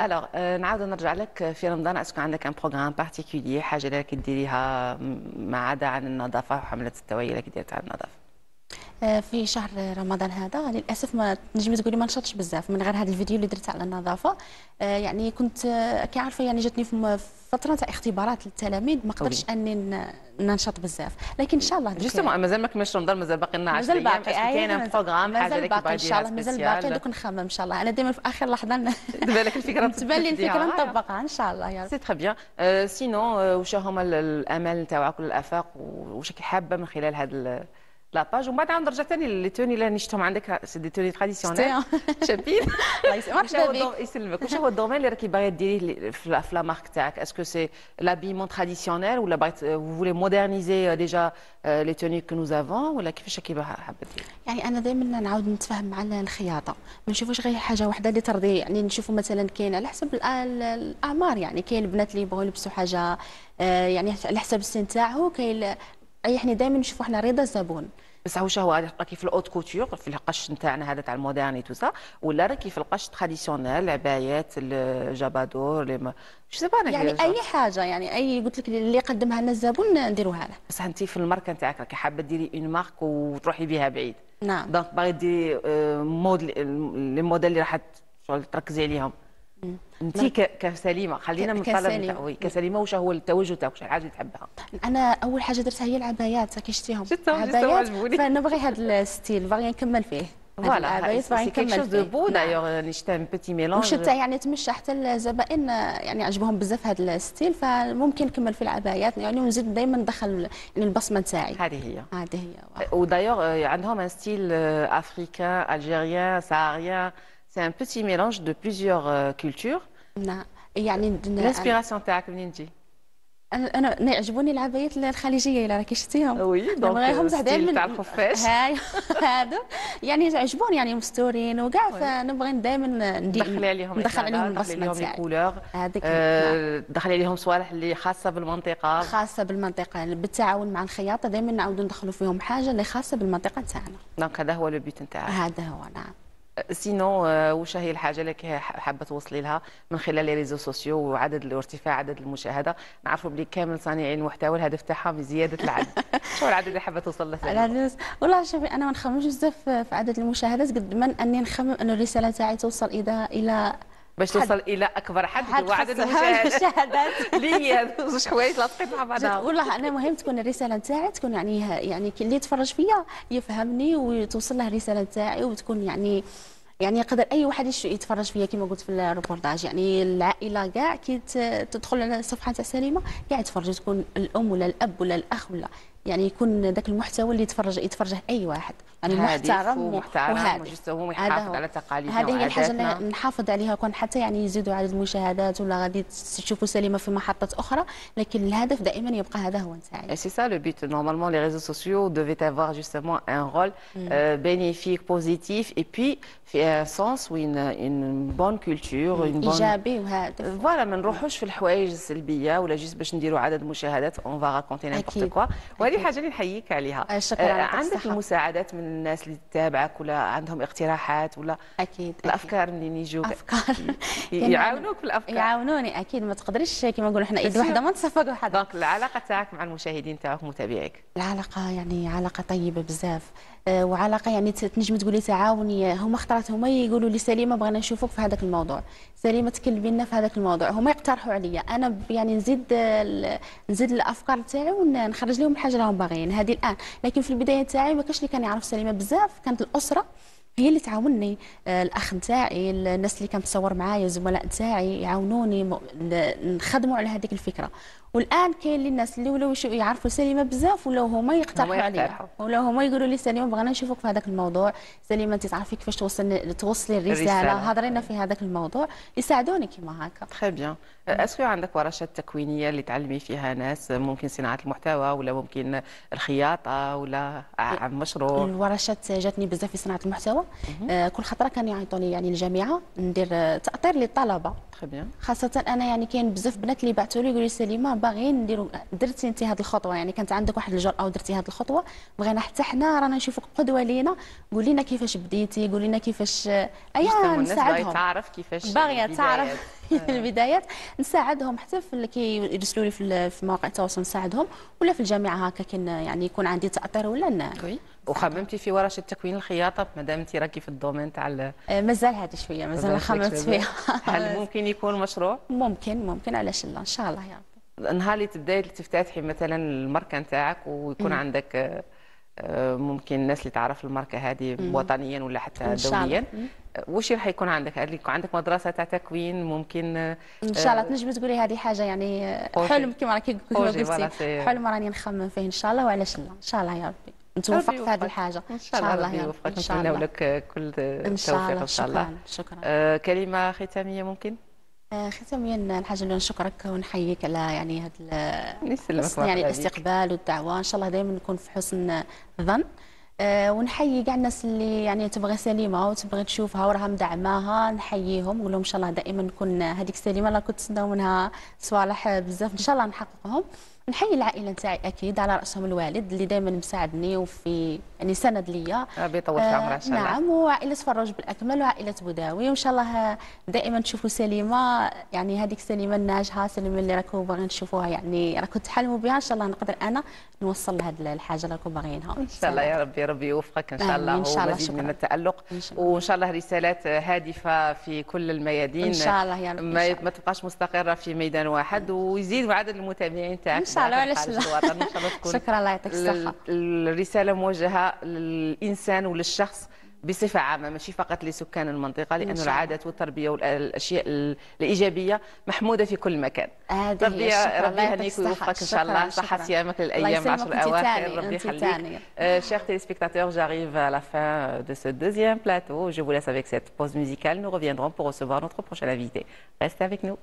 Alors, نعاود نرجع لك في رمضان اسكو عندك ان بروغرام بارتيكولير حاجة اللي راكي ديريها ما عدا عن النظافة وحملة التوعية اللي درتها عن النظافة؟
في شهر رمضان هذا للاسف ما تنجمي تقولي ما نشطش بزاف من غير هذا الفيديو اللي درت على النظافه. يعني كنت كي عارفه يعني جاتني في فتره تاع اختبارات للتلاميذ ما قدرتش اني ننشط بزاف، لكن ان شاء الله
جوستومون مازال ما كملش رمضان، مازال باقي لنا 10 ايام.
مازال باقي
كاين بروغرام حاجه اللي
باقي ان شاء الله مازال باقي دوك نخمم ان شاء الله. انا دايما في اخر لحظه
تبان لك الفكره
تبان لي الفكره نطبقها ان شاء الله يا رب.
سي تري بيان. سينو واش هما الامال نتاعك ولا الافاق واش راكي حابه من خلال هذا لا باج؟ ومن بعد عاود نرجع ثاني لي توني اللي نشتهم عندك، سي دي توني تراديسيونيل شابين.
الله يسلمك.
يسلمك. واش هو الدومين اللي راكي باغي ديريه في لا مارك تاعك؟ اسكو سي لابيمون تراديسيونيل ولا باغي فولي مودرنيزي ديجا لي توني كو نوز افون، ولا كيفاش راكي حابه دير؟
يعني انا دائما نعاود نتفاهم مع الخياطه، ما نشوفوش غير حاجه واحده اللي ترضي. يعني نشوفوا مثلا كاين على حسب الاعمار، يعني كاين البنات اللي يبغوا يلبسوا حاجه يعني على حسب السن تاعو، كاين احنا دائما نشوفوا احنا رضا الزبون.
بس واش هو راكي في الاوت كوتور في القش نتاعنا هذا تاع المودرني تو سا، ولا راكي في القش تراديسيونيل العبايات الجابادور جو سي با
يعني اي حاجه، يعني اي قلت لك اللي يقدمها لنا الزبون نديروها له.
بس انت في الماركه نتاعك راكي حابه ديري اون مارك وتروحي بها بعيد.
نعم.
دونك باغي ديري لي موديل اللي راح تركزي عليهم. انت كسليمه خلينا من طلب كسليمه واش هو التوجه تاعك؟ واش الحاجه اللي تحبها؟
انا اول حاجه درتها هي العبايات، كي شفتيهم
عبايات
فنبغي هذا الستيل باغي نكمل فيه.
فوالا سي كيك شوز دو بو دايوغ نشتا ان بوتي ميلونج
وشتا يعني تمشى حتى الزبائن يعني عجبهم بزاف هذا الستيل، فممكن نكمل في العبايات يعني ونزيد دائما ندخل يعني البصمه تاعي.
هذه هي
ودايوغ
عندهم ان ستيل افريكان الجيريان ساهاريان، سي ان بوتي ميلونج دو بليزيور كولتور.
نعم. يعني
الانسبيراسيون تاعك منين تجي؟
انا يعجبوني العبايات الخليجيه اللي راكي شفتيهم.
وي دونك ستيل تاع الخفاش
هذا يعني يعجبوني يعني مستورين وكاع، فنبغي دائما
ندخل عليهم
البصمه تاعي.
كولور، دخلي عليهم صوالح اللي خاصه بالمنطقه
بالتعاون مع الخياطه دائما نعاودوا ندخلوا فيهم حاجه اللي خاصه بالمنطقه تاعنا.
دونك هذا هو لو بيت نتاعك.
هذا هو نعم.
سينو واش هي الحاجه اللي حابه توصلي لها من خلال لي ريزو سوسيو وعدد ارتفاع عدد المشاهده؟ نعرفوا بلي كامل صانعي المحتوى الهدف تاعهم زياده العدد. شو العدد اللي حابه توصل له؟
العدد والله شوفي انا ما نخممش بزاف في عدد المشاهدات قد من اني نخمم ان الرساله تاعي توصل الى
باش توصل الى اكبر حد هو عدد المشاهدات اللي هي زوج حوايج لاصقين مع بعضها.
والله انا مهم تكون الرساله تاعي تكون يعني اللي يتفرج فيا يفهمني وتوصل له الرساله تاعي، وتكون يعني يقدر اي واحد يتفرج فيا كما قلت في الروبورتاج. يعني العائله كاع كي تدخل على الصفحه تاع سليمه كاع يتفرجوا، تكون الام ولا الاب ولا الاخ ولا يعني يكون ذاك المحتوى اللي يتفرجه اي واحد يعني محترم
وهادف ويحافظ على تقاليدنا
وعاداتنا. هذه هي الحاجه اللي نحافظ عليها، كون حتى يعني يزيدوا عدد المشاهدات ولا غادي تشوفوا سليمه في محطات اخرى، لكن الهدف دائما يبقى هذا هو نتاعي.
سي سا لو بيت. نورمالمون لي ريزو سوسيو دوفيت افوار جوستومون ان رول bénéfique بوزيتيف et puis في سونس وين بون كولتور
ايجابي وهادف.
فوالا ما نروحوش في الحوايج السلبيه ولا جيست باش نديروا عدد مشاهدات اون فا راكونتي نيمبورت كوا. وهذه حاجه اللي نحييك عليها.
شكرا.
عندك المساعدات من الناس اللي تتابعك ولا عندهم اقتراحات ولا
اكيد
الافكار منين يجوك؟
افكار
يعاونوك في الافكار؟
يعاونوني اكيد، ما تقدريش كما نقولوا احنا ايد واحده ما تصفق وحده.
دونك العلاقه تاعك مع المشاهدين تاعك متابعيك؟
العلاقه يعني علاقه طيبه بزاف، وعلاقه يعني تنجم تقولي تعاونيه. هما اختارت هما يقولوا لي سليمه بغينا نشوفوك في هذاك الموضوع، سليمه تكلمي لنا في هذاك الموضوع. هما يقترحوا عليا انا يعني نزيد الافكار تاعي ونخرج لهم الحاجه اللي هم باغيين هذه الان. لكن في البدايه تاعي ما كاش اللي كان يعرف سليمه بزاف، كانت الاسره هي اللي تعاونني، الاخ نتاعي، الناس اللي كانت تصور معايا، الزملاء نتاعي يعاونوني نخدموا على هذيك الفكره. والان كاين اللي الناس اللي ولاو يعرفوا سليمه بزاف ولاو هما يقترحوا عليا، ولاو هما يقولوا لي سليمه بغينا نشوفك في هذاك الموضوع، سليمه انت تعرفي كيفاش توصلي الرساله، هضرينا في هذاك الموضوع، يساعدوني كيما هكا.
تري بيان. اسكو عندك ورشات تكوينيه اللي تعلمي فيها ناس؟ ممكن صناعه المحتوى ولا ممكن الخياطه ولا مشروع؟
الورشات جاتني بزاف في صناعه المحتوى. كل خطره كانوا يعيطوني يعني الجامعه ندير تاطير للطلبه.
تري بيان.
خاصه انا يعني كاين بزاف بنات اللي بعثوا لي يقولوا لي سليمه باغيين نديروا درتي انت هذه الخطوه، يعني كانت عندك واحد الجرأه ودرتي هذه الخطوه، بغينا حتى حنا رانا نشوفك قدوه لينا، قول لنا كيفاش بديتي، قول لنا كيفاش نساعدهم.
تعرف كيفاش
باغيه تعرف البدايات، نساعدهم حتى في اللي كيرسلوا لي في مواقع التواصل نساعدهم، ولا في الجامعه هكا كاين يعني يكون عندي تاطير ولا
وخممتي في ورش التكوين الخياطه مادام انت راكي في الدومين تاع
مازال هذه شويه مازال خممت فيها.
هل ممكن يكون مشروع؟
ممكن علاش لا، ان شاء الله يا ربي.
نهار اللي تبداي تفتتحي مثلا الماركه نتاعك ويكون عندك ممكن الناس اللي تعرف الماركه هذه وطنيا ولا حتى دوليا، واش راح يكون عندك؟ عندك مدرسه تاع تكوين ممكن
ان شاء الله تنجم تقولي هذه حاجه يعني حلم كما راكي قلتي، حلم راني نخمم فيه ان شاء الله، وعلاش لا ان شاء الله يا ربي نتوفق في هذه الحاجه
ان شاء الله يا ربي. نتمنى لك كل التوفيق ان شاء الله.
شكرا.
كلمه ختاميه ممكن؟
ختاميا الحاجه اللي نشكرك ونحييك على يعني هذا
يعني
الاستقبال والدعوه، ان شاء الله دائما نكون في حسن ظن، ونحيي كاع الناس اللي يعني تبغي سليمه وتبغي تشوفها وراها مدعماها، نحييهم ونقول لهم ان شاء الله دائما نكون هذيك سليمه اللي كنت نتسناو منها صوالح بزاف ان شاء الله نحققهم. نحيي العائله نتاعي اكيد على راسهم الوالد اللي دائما مساعدني وفي يعني سند ليا،
ربي يطول في عمرها ان شاء الله.
نعم، وعائله فروج بالاكمل وعائله بوداوي، وان شاء الله دائما تشوفوا سليمه، يعني هذيك سليمه الناجحه، سليمه اللي راكم باغيين تشوفوها، يعني راكم تحلموا بها، ان شاء الله نقدر انا نوصل لهذه الحاجه اللي راكم باغيينها
ان شاء الله يا ربي. ربي يوفقك ان شاء الله، ومزيد من التالق، وان شاء الله رسالات هادفه في كل الميادين
ان شاء الله يا رب،
ما تبقاش مستقره في ميدان واحد، ويزيد عدد المتابعين تاعك
ان شاء الله. علاش لا؟
ان شاء الله تكون
شكرا، الله يعطيك الصحه.
الرساله موجهه للانسان وللشخص بصفه عامه، ماشي فقط لسكان المنطقه، لأن العادات والتربيه والاشياء الايجابيه محموده في كل مكان. ربي يهنيك ويوفقك ان شاء الله، صحه صيامك للايام 10 اواخر، ربي يخليك. Chers téléspectateurs, j'arrive à la fin de ce deuxième plateau. Je vous laisse avec cette pause musicale. Nous reviendrons pour recevoir notre prochain invité. Restez avec nous.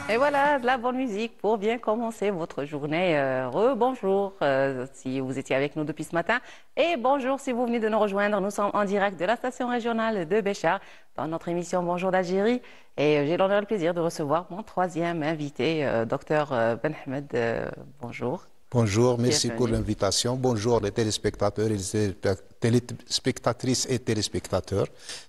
Et voilà, de la bonne musique pour bien commencer votre journée. Rebonjour si vous étiez avec nous depuis ce matin. Et bonjour si vous venez de nous rejoindre. Nous sommes en direct de la station régionale de Béchar dans notre émission Bonjour d'Algérie. Et j'ai l'honneur et le plaisir de recevoir mon troisième invité, Dr Ben Ahmed. Bonjour.
Bonjour, merci pour l'invitation. Bonjour les téléspectateurs et les téléspectatrices et téléspectateurs.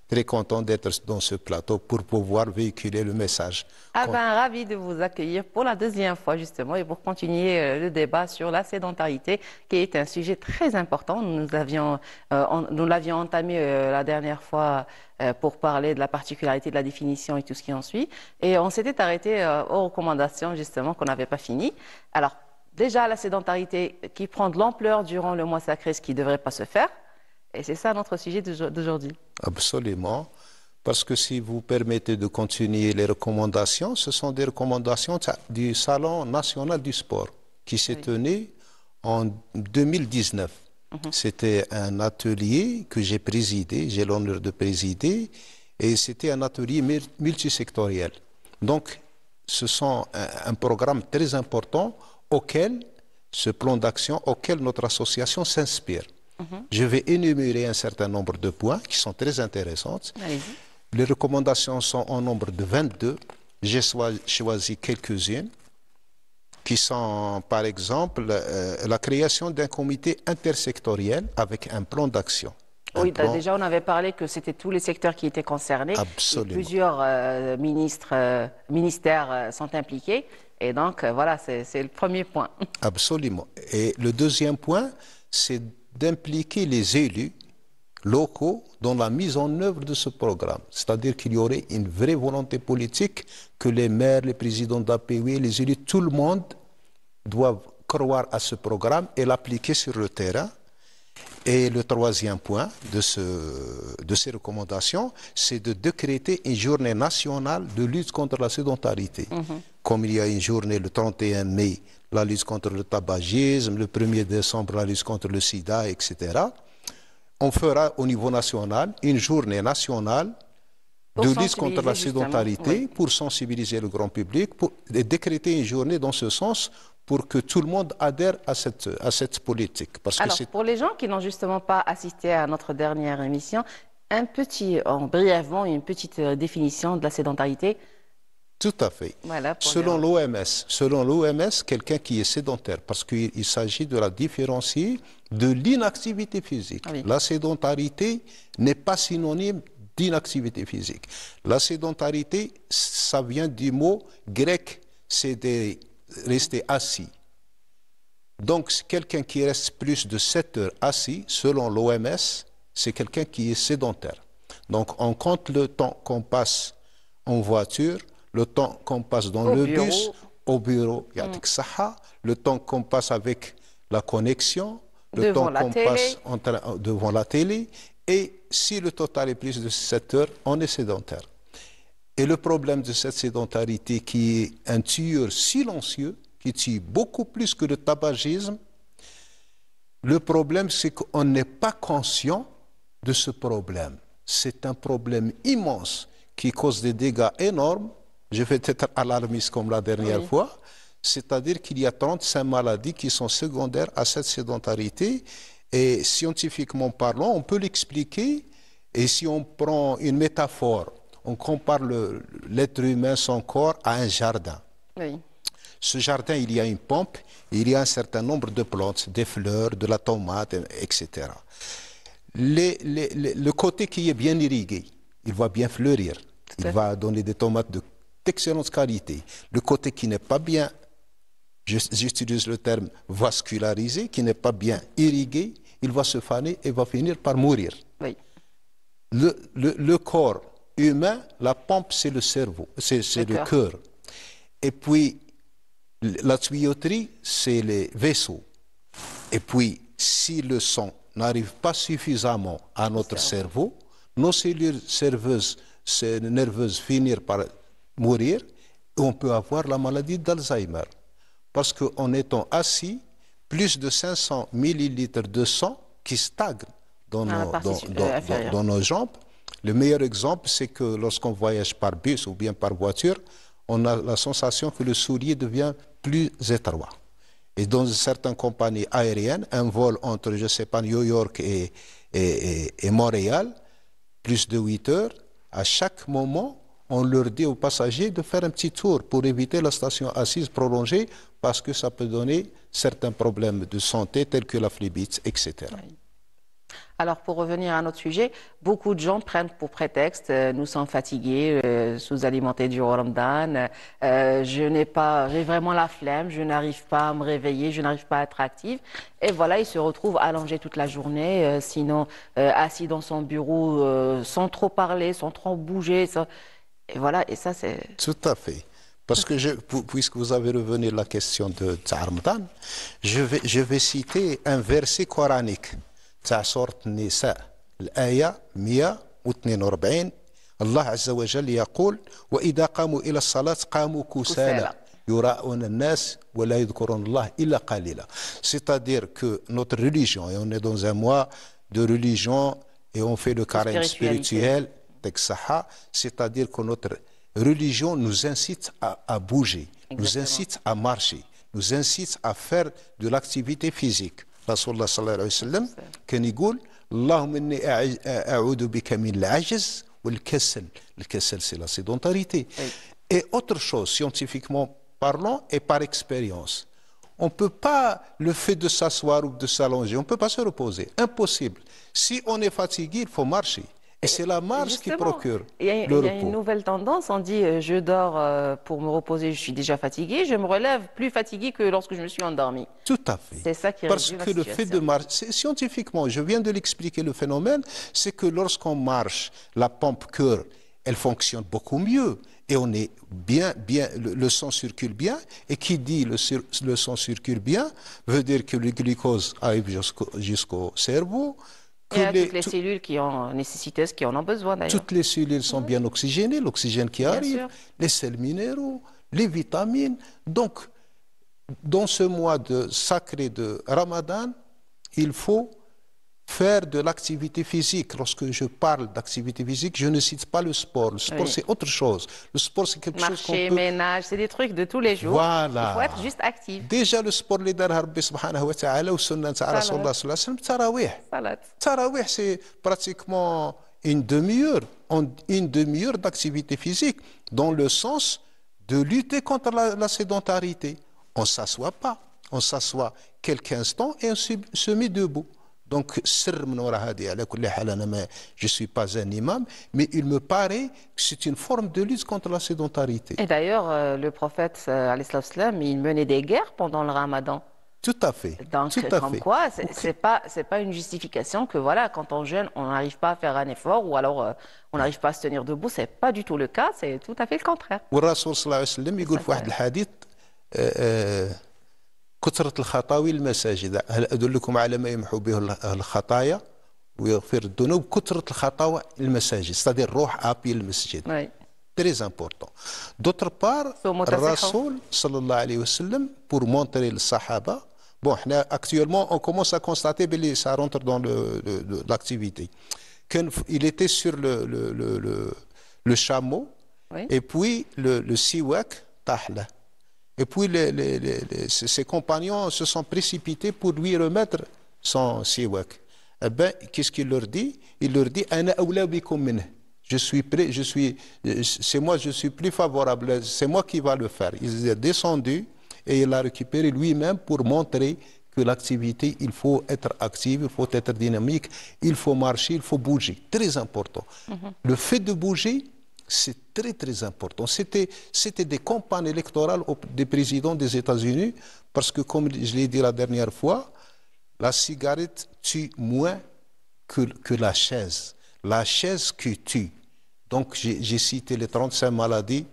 Très content d'être dans ce plateau pour pouvoir véhiculer le message.
Ah ben, ravi de vous accueillir pour la deuxième fois justement et pour continuer le débat sur la sédentarité qui est un sujet très important. Nous l'avions entamé la dernière fois pour parler de la particularité de la définition et tout ce qui en suit. Et on s'était arrêté aux recommandations justement qu'on n'avait pas fini. Alors, déjà, la sédentarité qui prend de l'ampleur durant le mois sacré, ce qui ne devrait pas se faire. Et c'est ça notre sujet d'aujourd'hui.
Absolument. Parce que si vous permettez de continuer les recommandations, ce sont des recommandations du Salon national du sport qui s'est tenu en 2019. C'était un atelier que j'ai présidé, j'ai l'honneur de présider, et c'était un atelier multisectoriel. Donc, ce sont un programme très important auquel, ce plan d'action auquel notre association s'inspire. Je vais énumérer un certain nombre de points qui sont très intéressantes. Les recommandations sont en nombre de 22. J'ai choisi quelques-unes qui sont, par exemple, la création d'un comité intersectoriel avec un plan d'action.
Oui, déjà on avait parlé que c'était tous les secteurs qui étaient concernés.
Absolument.
Plusieurs ministères sont impliqués. Et donc, voilà, c'est le premier point.
Absolument. Et le deuxième point, c'est d'impliquer les élus locaux dans la mise en œuvre de ce programme. C'est-à-dire qu'il y aurait une vraie volonté politique que les maires, les présidents d'APW, les élus, tout le monde doivent croire à ce programme et l'appliquer sur le terrain. Et le troisième point de ces recommandations, c'est de décréter une journée nationale de lutte contre la sédentarité. Comme il y a une journée le 31 mai, la lutte contre le tabagisme, le 1er décembre, la lutte contre le sida, etc. On fera au niveau national une journée nationale de lutte contre la sédentarité pour sensibiliser le grand public et décréter une journée dans ce sens pour que tout le monde adhère à cette politique. Parce
alors, pour les gens qui n'ont justement pas assisté à notre dernière émission, brièvement, une petite définition de la sédentarité.
Tout à fait.
Voilà,
selon l'OMS, quelqu'un qui est sédentaire, parce qu'il s'agit de la différencier de l'inactivité physique. Oui. La sédentarité n'est pas synonyme d'inactivité physique. La sédentarité, ça vient du mot grec, c'est de rester assis. Donc, quelqu'un qui reste plus de 7 heures assis, selon l'OMS, c'est quelqu'un qui est sédentaire. Donc, on compte le temps qu'on passe en voiture, le temps qu'on passe dans le bus, au bureau, le temps qu'on passe avec la connexion, le temps qu'on passe devant la télé, et si le total est plus de 7 heures, on est sédentaire. Et le problème de cette sédentarité qui est un tueur silencieux, qui tue beaucoup plus que le tabagisme, le problème c'est qu'on n'est pas conscient de ce problème. C'est un problème immense qui cause des dégâts énormes. Je vais être alarmiste comme la dernière fois. C'est-à-dire qu'il y a 35 maladies qui sont secondaires à cette sédentarité. Et scientifiquement parlant, on peut l'expliquer. Et si on prend une métaphore, on compare l'être humain, son corps, à un jardin. Oui. Ce jardin, il y a une pompe, il y a un certain nombre de plantes, des fleurs, de la tomate, etc. Le côté qui est bien irrigué, il va bien fleurir. Il va donner des tomates d'excellente qualité. Le côté qui n'est pas bien, j'utilise le terme vascularisé, qui n'est pas bien irrigué, il va se faner et va finir par mourir. Oui. Le corps humain, la pompe, c'est le cerveau, c'est le cœur. Et puis, la tuyauterie, c'est les vaisseaux. Et puis, si le sang n'arrive pas suffisamment à notre cerveau, nos cellules nerveuses finissent par mourir et on peut avoir la maladie d'Alzheimer. Parce qu'en étant assis, plus de 500 millilitres de sang qui stagne dans nos jambes. Le meilleur exemple, c'est que lorsqu'on voyage par bus ou bien par voiture, on a la sensation que le soulier devient plus étroit. Et dans certaines compagnies aériennes, un vol entre, je ne sais pas, New York et Montréal, plus de 8 heures, à chaque moment, on leur dit aux passagers de faire un petit tour pour éviter la station assise prolongée parce que ça peut donner certains problèmes de santé tels que la phlébite, etc. Oui.
Alors, pour revenir à notre sujet, beaucoup de gens prennent pour prétexte nous sommes fatigués, sous-alimentés du Ramadan, j'ai vraiment la flemme, je n'arrive pas à me réveiller, je n'arrive pas à être active. Et voilà, ils se retrouvent allongés toute la journée, sinon assis dans son bureau sans trop parler, sans trop bouger. Et voilà, et ça c'est...
Tout à fait. Parce que puisque vous avez revenu à la question de Ramadan, je vais citer un verset coranique. تاع سورة النساء الآية 142 الله عز وجل يقول وإذا قاموا إلى الصلاة قاموا كسالى يراءون الناس ولا يذكرون الله إلا قليلا. C'est-à-dire que notre religion, et on est dans un mois de religion et on fait le carême spirituel, c'est-à-dire que notre religion nous incite à bouger, nous incite à marcher, nous incite à faire de l'activité physique. رسول الله صلى الله عليه وسلم كان يقول اللهم إني أعوذ بك من العجز والكسل. الكسل c'est la sédentarité. Et autre chose, scientifiquement parlant et par expérience, on ne peut pas, le fait de s'asseoir ou de s'allonger, on ne peut pas se reposer. Impossible. Si on est fatigué, il faut marcher. Et c'est la marche qui procure
il y a
le repos.
Une nouvelle tendance, on dit je dors pour me reposer, je suis déjà fatigué, je me relève plus fatigué que lorsque je me suis endormi.
Tout à fait.
C'est ça qui
Parce
résume la
que le fait de marcher, scientifiquement, je viens de l'expliquer le phénomène, c'est que lorsqu'on marche, la pompe cœur, elle fonctionne beaucoup mieux. Et on est bien, le sang circule bien. Et qui dit le sang circule bien, veut dire que le glucose arrive jusqu'au cerveau.
Il y a toutes les cellules qui ont nécessiteuses, qui en ont besoin d'ailleurs.
Toutes les cellules sont bien oxygénées, l'oxygène qui arrive, les sels minéraux, les vitamines. Donc, dans ce mois sacré de Ramadan, il faut faire de l'activité physique. Lorsque je parle d'activité physique, je ne cite pas le sport. Le sport, c'est autre chose. Le sport, c'est quelque chose qu'on peut...
ménage, c'est des trucs de tous les jours.
Voilà.
Il faut être juste actif.
Déjà, le sport, les dar Rabbi subhanahu wa ta'ala, ou sunnah ta Rasulullah sallallahu alayhi wa sallam, tarawih. Tarawih, c'est pratiquement une demi-heure d'activité physique, dans le sens de lutter contre la sédentarité. On ne s'assoit pas. On s'assoit quelques instants et on se met debout. Donc, je ne suis pas un imam, mais il me paraît que c'est une forme de lutte contre la sédentarité.
Et d'ailleurs, le prophète, il menait des guerres pendant le ramadan.
Tout à fait.
Donc, comme quoi, c'est pas une justification que voilà, quand on jeûne, on n'arrive pas à faire un effort ou alors on n'arrive pas à se tenir debout. C'est pas du tout le cas, c'est tout à fait le contraire.
Le Rasoul sallallahu alayhi wa sallam, il dit dans un hadith, كثرة الخطاوي المساجد هل أدلكم على ما يمحو به الخطايا ويغفر الذنوب كثرة الخطاوى المساجد c'est-à-dire روح أبي المسجد très important. D'autre part, Rasoul sallallahu alayhi wa sallam, pour montrer le Sahaba, bon, actuellement on commence à constater que ça rentre dans l'activité. Il était sur le chameau et puis le siwak tahla. Et puis ses compagnons se sont précipités pour lui remettre son siwak. Eh bien, qu'est-ce qu'il leur dit? Il leur dit je suis prêt, c'est moi, je suis plus favorable, c'est moi qui va le faire. Il est descendu et il l'a récupéré lui-même pour montrer que l'activité, il faut être active, il faut être dynamique, il faut marcher, il faut bouger. Très important. Le fait de bouger, c'est très très important. C'était des campagnes électorales des présidents des États-Unis parce que, comme je l'ai dit la dernière fois, la cigarette tue moins que la chaise. La chaise qui tue. Donc j'ai cité les 35 maladies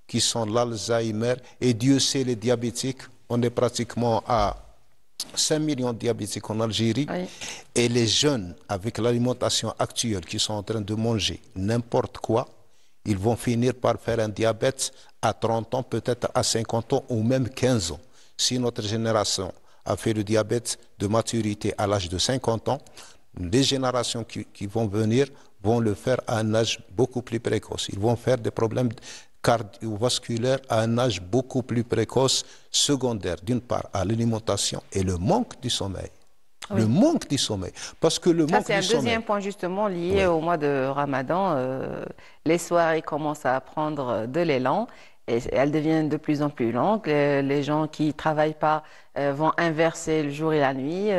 qui sont l'Alzheimer et Dieu sait les diabétiques. On est pratiquement à 5 millions de diabétiques en Algérie. Et les jeunes, avec l'alimentation actuelle, qui sont en train de manger n'importe quoi, ils vont finir par faire un diabète à 30 ans, peut-être à 50 ans ou même 15 ans. Si notre génération a fait le diabète de maturité à l'âge de 50 ans, les générations qui vont venir vont le faire à un âge beaucoup plus précoce. Ils vont faire des problèmes cardiovasculaires à un âge beaucoup plus précoce, secondaire, d'une part, à l'alimentation et le manque du sommeil. Le manque du sommeil. Parce que le manque du sommeil...
C'est un deuxième point justement lié au mois de Ramadan. Les soirées commencent à prendre de l'élan et elles deviennent de plus en plus longues. Les gens qui ne travaillent pas vont inverser le jour et la nuit.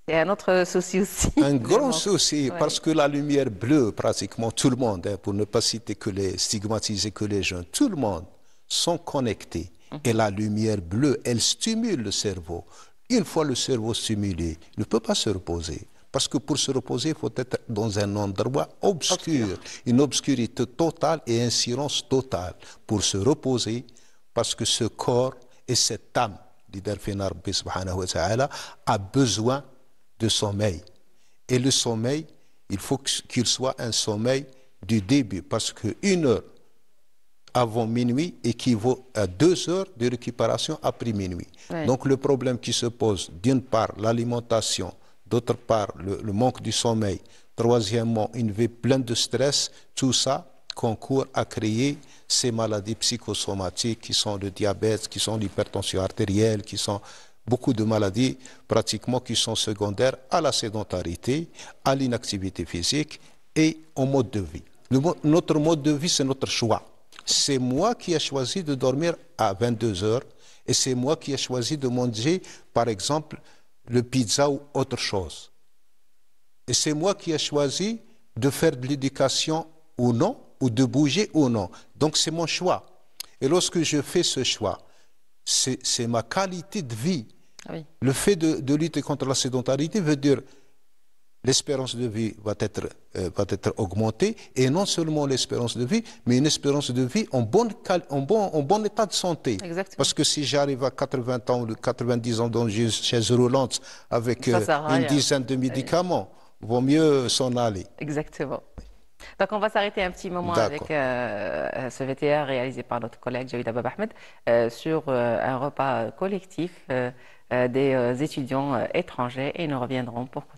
C'est un autre souci aussi.
Un grand souci, parce que la lumière bleue, pratiquement tout le monde, pour ne pas citer que les stigmatisés, que les jeunes, tout le monde sont connectés. Et la lumière bleue, elle stimule le cerveau. Une fois le cerveau stimulé, il ne peut pas se reposer. Parce que pour se reposer, il faut être dans un endroit obscur. Une obscurité totale et un silence total pour se reposer. Parce que ce corps et cette âme, dit Darfina Rabbi subhanahu wa ta'ala, a besoin de sommeil. Et le sommeil, il faut qu'il soit un sommeil du début. Parce qu'une heure avant minuit équivaut à 2 heures de récupération après minuit. Donc le problème qui se pose, d'une part l'alimentation, d'autre part le manque du sommeil, troisièmement une vie pleine de stress, tout ça concourt à créer ces maladies psychosomatiques qui sont le diabète, qui sont l'hypertension artérielle, qui sont beaucoup de maladies pratiquement qui sont secondaires à la sédentarité, à l'inactivité physique et au mode de vie. Notre mode de vie, c'est notre choix. C'est moi qui ai choisi de dormir à 22 heures et c'est moi qui ai choisi de manger, par exemple, le pizza ou autre chose. Et c'est moi qui ai choisi de faire de l'éducation ou non, ou de bouger ou non. Donc c'est mon choix. Et lorsque je fais ce choix, c'est ma qualité de vie.
Ah oui.
Le fait de lutter contre la sédentarité veut dire l'espérance de vie va être augmentée, et non seulement l'espérance de vie, mais une espérance de vie en bon état de santé.
Exactement.
Parce que si j'arrive à 80 ans ou 90 ans dans une chaise roulante avec une dizaine de médicaments, vaut mieux s'en aller.
Exactement. Donc on va s'arrêter un petit moment avec ce VTR réalisé par notre collègue Jaouida Bab Ahmed sur un repas collectif des étudiants étrangers, et nous reviendrons pour continuer.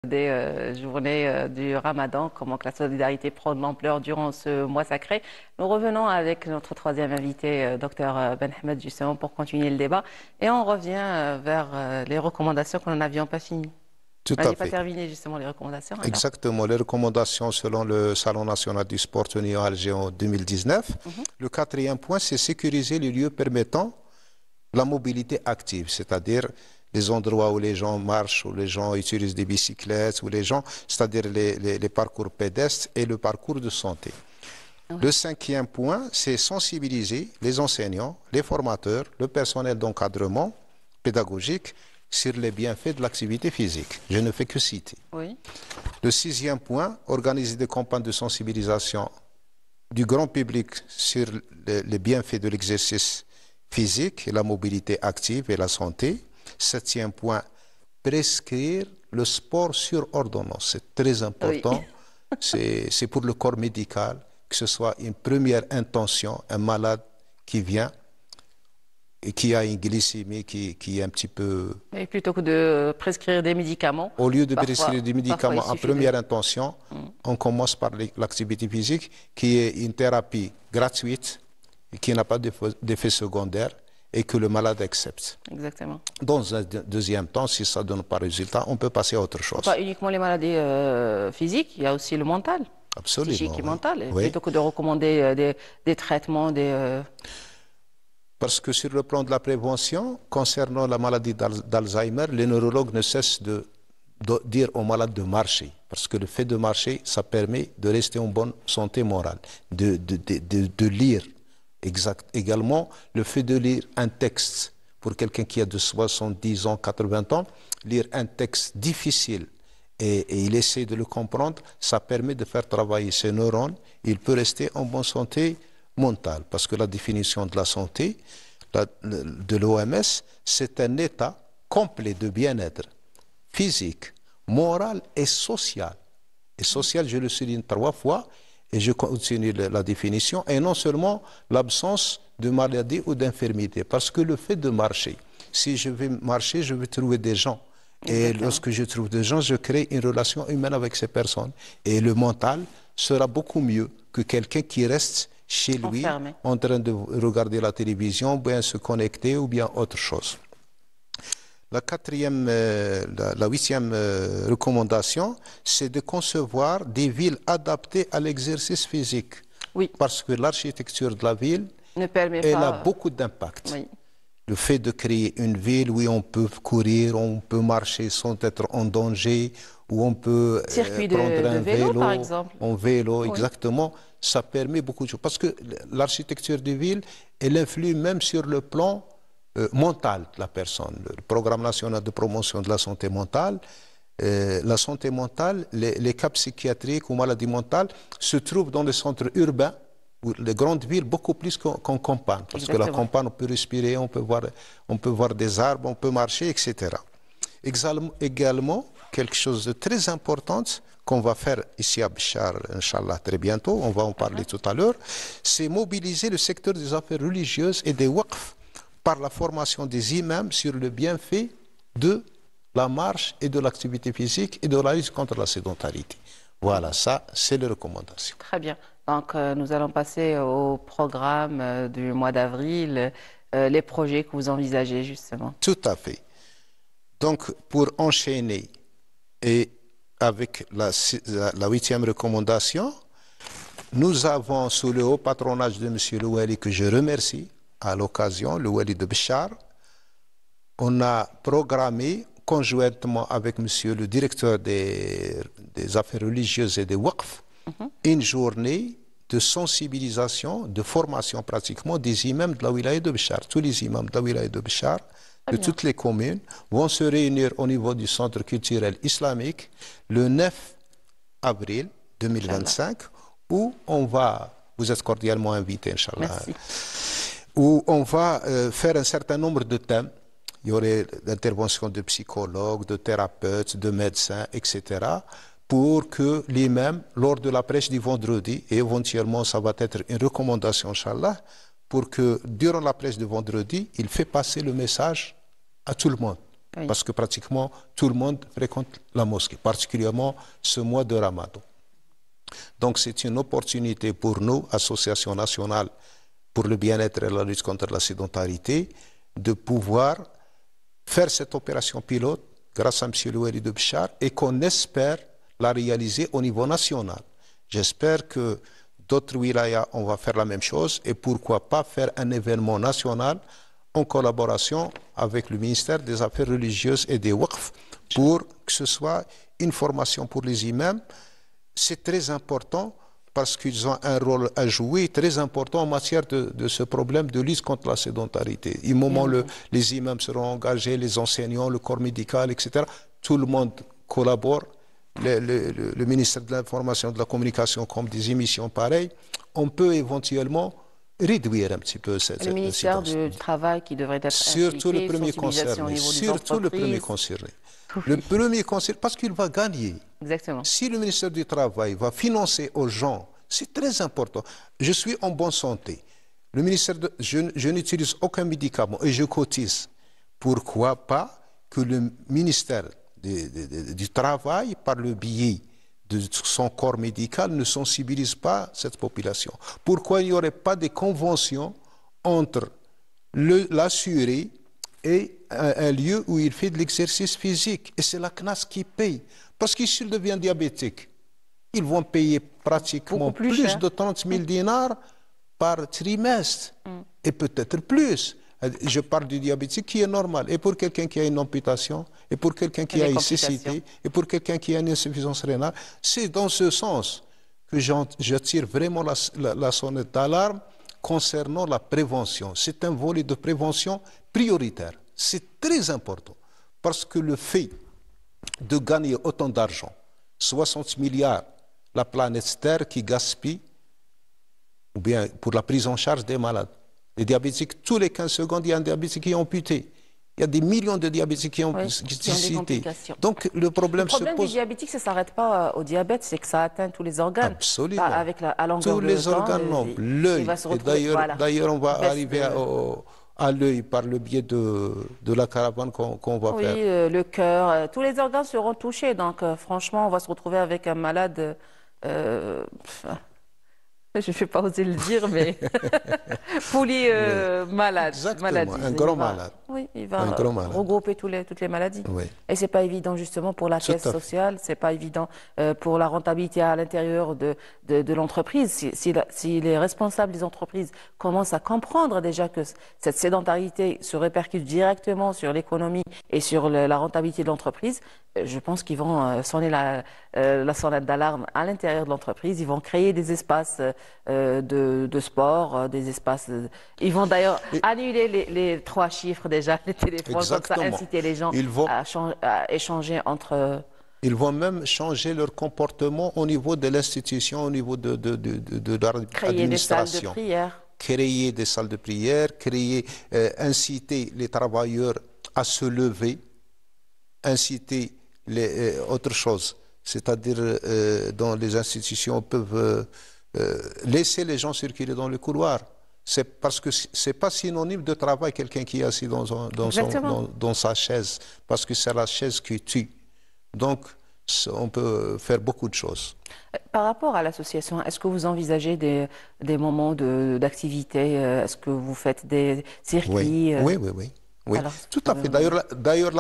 Des journées du Ramadan, comment que la solidarité prend de l'ampleur durant ce mois sacré. Nous revenons avec notre troisième invité, Dr Ben Ahmed, justement, pour continuer le débat. Et on revient vers les recommandations qu'on n'en avions pas fini.
Tout
à fait. On n'a pas terminé, justement, les recommandations. Alors.
Exactement, les recommandations selon le Salon national du sport tenu à Alger en 2019. Le quatrième point, c'est sécuriser les lieux permettant la mobilité active, c'est-à-dire les endroits où les gens marchent, où les gens utilisent des bicyclettes, où les gens, c'est-à-dire les parcours pédestres et le parcours de santé. Le cinquième point, c'est sensibiliser les enseignants, les formateurs, le personnel d'encadrement pédagogique sur les bienfaits de l'activité physique. Je ne fais que citer.
Oui.
Le sixième point, organiser des campagnes de sensibilisation du grand public sur les bienfaits de l'exercice physique et la mobilité active et la santé. 7e point, prescrire le sport sur ordonnance. C'est très important. Oui. C'est pour le corps médical, que ce soit une première intention, un malade qui vient et qui a une glycémie qui est un petit peu...
Et plutôt que de prescrire des médicaments.
Au lieu de prescrire des médicaments en première intention, on commence par l'activité physique, qui est une thérapie gratuite, qui n'a pas d'effet secondaire et que le malade accepte.
Exactement.
Dans un deuxième temps, si ça ne donne pas résultat, on peut passer à autre chose.
Pas uniquement les maladies physiques, il y a aussi le mental.
Absolument.
Psychique et mental.
Oui.
Plutôt que de recommander des traitements,
Parce que sur le plan de la prévention, concernant la maladie d'Alzheimer, les neurologues ne cessent de dire aux malades de marcher. Parce que le fait de marcher, ça permet de rester en bonne santé morale, de lire. Exact. Également, le fait de lire un texte, pour quelqu'un qui a de 70 ans, 80 ans, lire un texte difficile et il essaie de le comprendre, ça permet de faire travailler ses neurones. Il peut rester en bonne santé mentale. Parce que la définition de la santé de l'OMS, c'est un état complet de bien-être physique, moral et social. Et social, je le souligne 3 fois, et je continue la définition, et non seulement l'absence de maladie ou d'infirmité. Parce que le fait de marcher, si je vais marcher, je vais trouver des gens. Et lorsque je trouve des gens, je crée une relation humaine avec ces personnes. Et le mental sera beaucoup mieux que quelqu'un qui reste chez lui, en train de regarder la télévision, bien se connecter ou bien autre chose. La 8e recommandation, c'est de concevoir des villes adaptées à l'exercice physique.
Oui.
Parce que l'architecture de la ville, elle a beaucoup d'impact. Oui. Le fait de créer une ville où on peut courir, on peut marcher sans être en danger, où on peut prendre un vélo,
par exemple.
En vélo,
oui.
Exactement, ça permet beaucoup de choses. Parce que l'architecture des villes, elle influe même sur le plan mental de la personne. Le programme national de promotion de la santé mentale, les cas psychiatriques ou maladies mentales se trouvent dans les centres urbains, ou les grandes villes, beaucoup plus qu'en campagne. Parce que la campagne, on peut respirer, on peut voir des arbres, on peut marcher, etc. Également, quelque chose de très important qu'on va faire ici à Béchar, Inch'Allah, très bientôt, on va en parler tout à l'heure, c'est mobiliser le secteur des affaires religieuses et des waqf par la formation des imams sur le bienfait de la marche et de l'activité physique et de la lutte contre la sédentarité. Voilà, ça, c'est les recommandations.
Très bien. Donc, nous allons passer au programme du mois d'avril, les projets que vous envisagez, justement.
Tout à fait. Donc, pour enchaîner, et avec la 8e recommandation, nous avons, sous le haut patronage de M. Louali, que je remercie, à l'occasion, le Wali de Béchar, on a programmé, conjointement avec monsieur le directeur des affaires religieuses et des waqf, une journée de sensibilisation, de formation pratiquement des imams de la wilaya de Béchar. Tous les imams de la wilaya de Béchar, de toutes les communes, vont se réunir au niveau du centre culturel islamique le 9 avril 2025, où on va, vous êtes cordialement invités, Inch'Allah.
Merci.
Où on va faire un certain nombre de thèmes. Il y aurait l'intervention de psychologues, de thérapeutes, de médecins, etc. pour que l'imam, lors de la prêche du vendredi, et éventuellement ça va être une recommandation, Inch'Allah, pour que durant la prêche du vendredi, il fait passer le message à tout le monde. Oui. Parce que pratiquement tout le monde fréquente la mosquée, particulièrement ce mois de Ramadan. Donc c'est une opportunité pour nous, Association nationale pour le bien-être et la lutte contre la sédentarité, de pouvoir faire cette opération pilote grâce à M. Louali de Béchar et qu'on espère la réaliser au niveau national. J'espère que d'autres wilayas, on va faire la même chose et pourquoi pas faire un événement national en collaboration avec le ministère des Affaires religieuses et des waqf pour que ce soit une formation pour les imams. C'est très important parce qu'ils ont un rôle à jouer très important en matière de ce problème de lutte contre la sédentarité. Au moment où les imams seront engagés, les enseignants, le corps médical, etc., tout le monde collabore. Le ministère de l'Information et de la Communication, comme des émissions pareilles, on peut éventuellement réduire un petit peu cette
Le ministère du Travail qui devrait être
surtout
impliqué,
le premier
sensibilisation au
concerné,
niveau des
surtout le premier
entreprises.
concerné.
Oui.
Le premier concerné, parce qu'il va gagner.
Exactement.
Si le ministère du Travail va financer aux gens, c'est très important. Je suis en bonne santé. Le ministère je n'utilise aucun médicament et je cotise. Pourquoi pas que le ministère du Travail, par le biais de son corps médical, ne sensibilise pas cette population? Pourquoi il n'y aurait pas de convention entre l'assuré et un lieu où il fait de l'exercice physique? Et c'est la CNAS qui paye. Parce que s'il devient diabétique, ils vont payer pratiquement plus de 30 000 dinars par trimestre. Et peut-être plus. Je parle du diabétique qui est normal. Et pour quelqu'un qui a une amputation, et pour quelqu'un qui a une cécité, et pour quelqu'un qui a une insuffisance rénale, c'est dans ce sens que j'attire vraiment la sonnette d'alarme concernant la prévention. C'est un volet de prévention prioritaire. C'est très important. Parce que le fait de gagner autant d'argent, 60 milliards, la planète Terre qui gaspille, ou bien pour la prise en charge des malades. Les diabétiques, tous les 15 secondes, il y a un diabétique qui est amputé. Il y a des millions de diabétiques qui ont des complications. Donc le problème se pose.
Du diabétique, ça ne s'arrête pas au diabète, c'est que ça atteint tous les organes.
Absolument.
À longueur
tous les organes, non. L'œil. D'ailleurs, on va arriver à l'œil par le biais de la caravane qu'on va faire.
Oui, le cœur, tous les organes seront touchés. Donc franchement, on va se retrouver avec un malade... je ne vais pas oser le dire, mais malade.
Exactement, un grand malade.
Oui, il va regrouper toutes les maladies. Oui. Et ce n'est pas évident justement pour la caisse sociale, ce n'est pas évident pour la rentabilité à l'intérieur de l'entreprise. Si les responsables des entreprises commencent à comprendre déjà que cette sédentarité se répercute directement sur l'économie et sur la rentabilité de l'entreprise, je pense qu'ils vont sonner la sonnette d'alarme à l'intérieur de l'entreprise. Ils vont créer des espaces de sport, des espaces... Ils vont d'ailleurs annuler les 3 chiffres déjà, les téléphones, comme ça, inciter les gens à échanger entre...
Ils vont même changer leur comportement au niveau de l'institution, au niveau de l'administration.
Créer des salles de prière.
Créer des salles de prière, inciter les travailleurs à se lever, inciter autre chose. C'est-à-dire, dans les institutions, peuvent laisser les gens circuler dans le couloir. C'est parce que c'est pas synonyme de travail quelqu'un qui est assis dans sa chaise, parce que c'est la chaise qui tue. Donc, on peut faire beaucoup de choses.
Par rapport à l'association, est-ce que vous envisagez des moments d'activité? Est-ce que vous faites des circuits?
Oui, alors, tout à fait. D'ailleurs,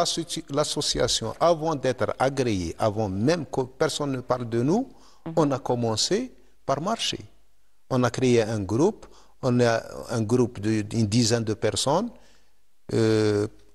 l'association, avant d'être agréée, avant même que personne ne parle de nous, on a commencé par marcher. On a créé un groupe, on a un groupe d'une dizaine de personnes,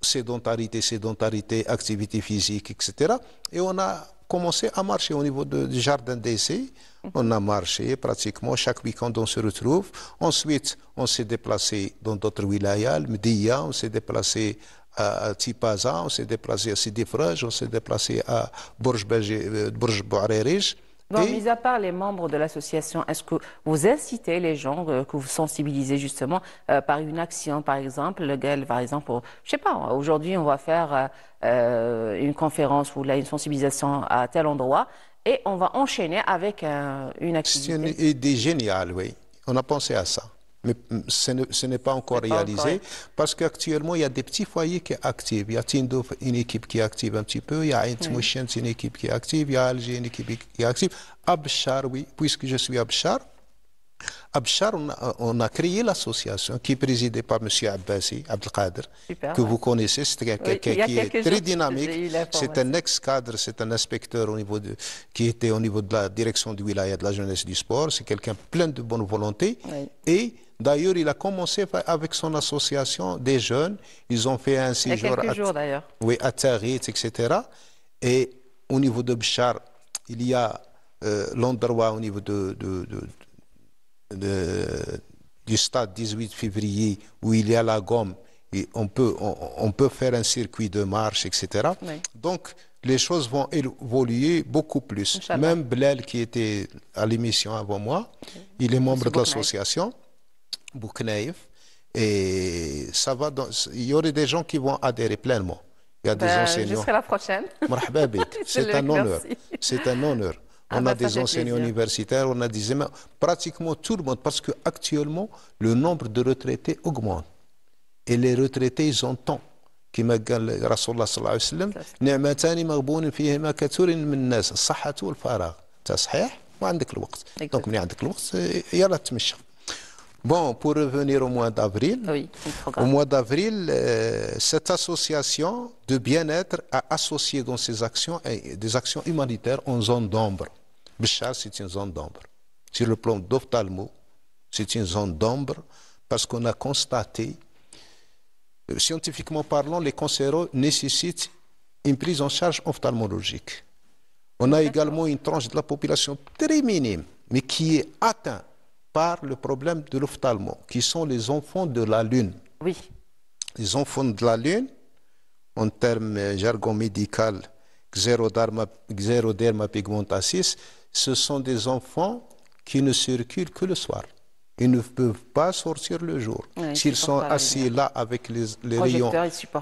sédentarité, activité physique, etc. Et on a commencé à marcher au niveau du jardin d'essai. On a marché pratiquement, chaque week-end on se retrouve. Ensuite, on s'est déplacé dans d'autres wilayas, le Mdia, on s'est déplacé à Tipaza, on s'est déplacé à Sidi Fraj, on s'est déplacé à Bourj Bouarerij.
Bon, mis à part les membres de l'association, est-ce que vous incitez les gens, que vous sensibilisez justement par une action, par exemple, par exemple, je sais pas, aujourd'hui on va faire une conférence ou là, une sensibilisation à tel endroit et on va enchaîner avec une activité.
C'est une idée géniale, oui. On a pensé à ça. Mais ce n'est pas encore réalisé parce qu'actuellement, il y a des petits foyers qui sont actifs. Il y a Tindouf, une équipe qui est active un petit peu. Il y a Aït Mouchen, une équipe qui est active. Il y a Alger, une équipe qui est active. Abchar, oui, puisque je suis Abchar. Abchar, on a créé l'association qui est présidée par M. Abbasi, Abdelkader, que vous connaissez. C'est quelqu'un qui est très dynamique. C'est un ex-cadre, c'est un inspecteur qui était au niveau de la direction du wilaya de la jeunesse et du sport. C'est quelqu'un plein de bonne volonté. Et d'ailleurs, il a commencé avec son association des jeunes. Ils ont fait un séjour à Tarit, etc. Et au niveau de Bchar, il y a l'endroit au niveau du stade 18 février où il y a la gomme. Et on peut faire un circuit de marche, etc. Oui. Donc, les choses vont évoluer beaucoup plus. Même Blel, qui était à l'émission avant moi, il est membre de l'association. Bouknaïf. Et ça va il y aurait des gens qui vont adhérer pleinement. Il y a des enseignants.
Jusqu'à la prochaine.
C'est un honneur. C'est un honneur. On a des enseignants universitaires, on a des pratiquement tout le monde, parce qu'actuellement, le nombre de retraités augmente. Et les retraités, ils ont temps. كما قال رسول الله صلى الله عليه وسلم نعمتان مغبون فيهما كثير من الناس الصحة والفراغ. صحيح وعندك الوقت. دونك ملي عندك الوقت يلا تمشى. Bon, pour revenir au mois d'avril, cette association de bien-être a associé dans ses actions des actions humanitaires en zone d'ombre. Béchar, c'est une zone d'ombre. Sur le plan d'ophtalmo, c'est une zone d'ombre parce qu'on a constaté, scientifiquement parlant, les cancéreux nécessitent une prise en charge ophtalmologique. On a également une tranche de la population très minime, mais qui est atteinte par le problème de l'ophtalmo, qui sont les enfants de la Lune.
Oui.
Les enfants de la Lune, en termes jargon médical, xéroderma pigmentatis, ce sont des enfants qui ne circulent que le soir. Ils ne peuvent pas sortir le jour. Oui, s'ils sont assis là avec les rayons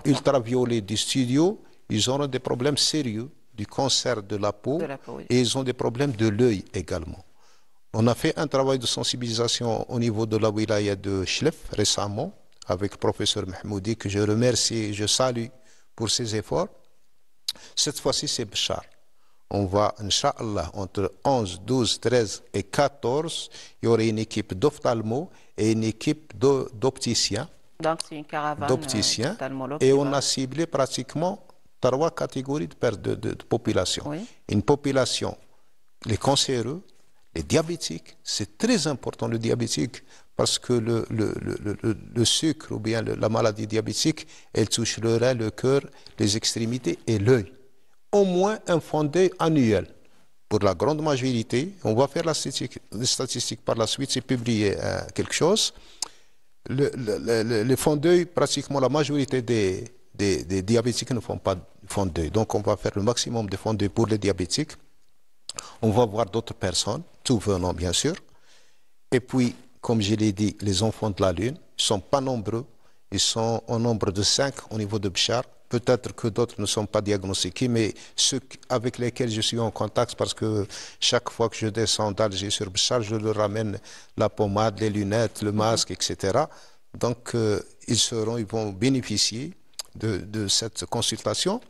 ultraviolets du studio, ils auront des problèmes sérieux du cancer de la peau, oui. Et ils ont des problèmes de l'œil également. On a fait un travail de sensibilisation au niveau de la wilaya de Chlef récemment avec le professeur Mahmoudi que je remercie et je salue pour ses efforts. Cette fois-ci, c'est Béchar. On va, Inch'Allah, entre 11, 12, 13 et 14, il y aurait une équipe d'ophtalmo et une équipe d'opticiens.
Donc, c'est une caravane
d'opticiens. Et on a ciblé pratiquement 3 catégories de population. Oui. Une population, les cancéreux, les diabétiques, c'est très important le diabétique parce que le sucre ou bien la maladie diabétique, elle touche le rein, le cœur, les extrémités et l'œil. Au moins un fondé annuel. Pour la grande majorité, on va faire les statistiques par la suite, c'est publié quelque chose. Les fonds d'œil, pratiquement la majorité des diabétiques ne font pas de fonds d'œil. Donc on va faire le maximum de fonds d'œil pour les diabétiques. On va voir d'autres personnes, tout venant bien sûr. Et puis, comme je l'ai dit, les enfants de la Lune ne sont pas nombreux. Ils sont au nombre de 5 au niveau de Béchar. Peut-être que d'autres ne sont pas diagnostiqués, mais ceux avec lesquels je suis en contact, parce que chaque fois que je descends d'Alger sur Béchar, je leur ramène la pommade, les lunettes, le masque, etc. Donc, ils vont bénéficier de cette consultation.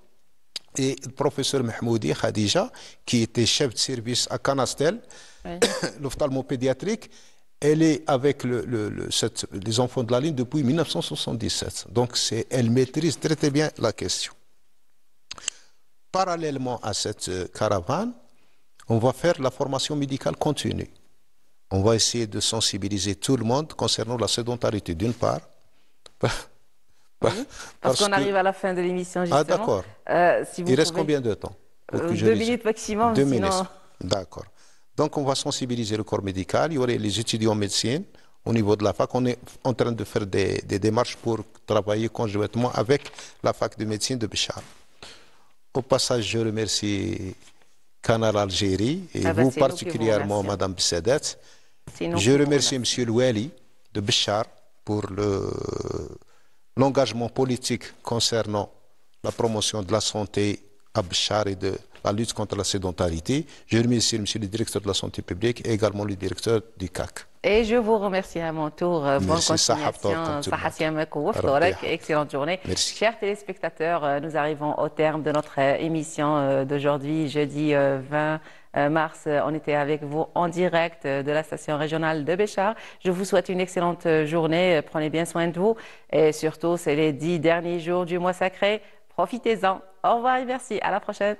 Et le professeur Mahmoudi Khadija, qui était chef de service à Canastel, oui. L'ophtalmopédiatrique, elle est avec les enfants de la Lune depuis 1977. Donc, elle maîtrise très, très bien la question. Parallèlement à cette caravane, on va faire la formation médicale continue. On va essayer de sensibiliser tout le monde concernant la sédentarité, d'une part.
Oui, parce qu'on arrive à la fin de l'émission, justement.
Ah, d'accord. Il reste combien de temps
2 minutes maximum.
2 minutes. D'accord. Donc, on va sensibiliser le corps médical. Il y aurait les étudiants en médecine au niveau de la fac. On est en train de faire des démarches pour travailler conjointement avec la fac de médecine de Béchar. Au passage, je remercie Canal Algérie et vous particulièrement, Madame Bissadet. Je remercie M. Louali de Béchar pour l'engagement politique concernant la promotion de la santé à Béchar et de la lutte contre la sédentarité. Je remercie M. le directeur de la santé publique et également le directeur du CAC.
Et je vous remercie à mon tour. Bonne continuation. Excellente journée.
Merci.
Chers téléspectateurs, nous arrivons au terme de notre émission d'aujourd'hui, jeudi 20 mars. On était avec vous en direct de la station régionale de Béchar. Je vous souhaite une excellente journée. Prenez bien soin de vous. Et surtout, c'est les 10 derniers jours du mois sacré. Profitez-en. Au revoir et merci. À la prochaine.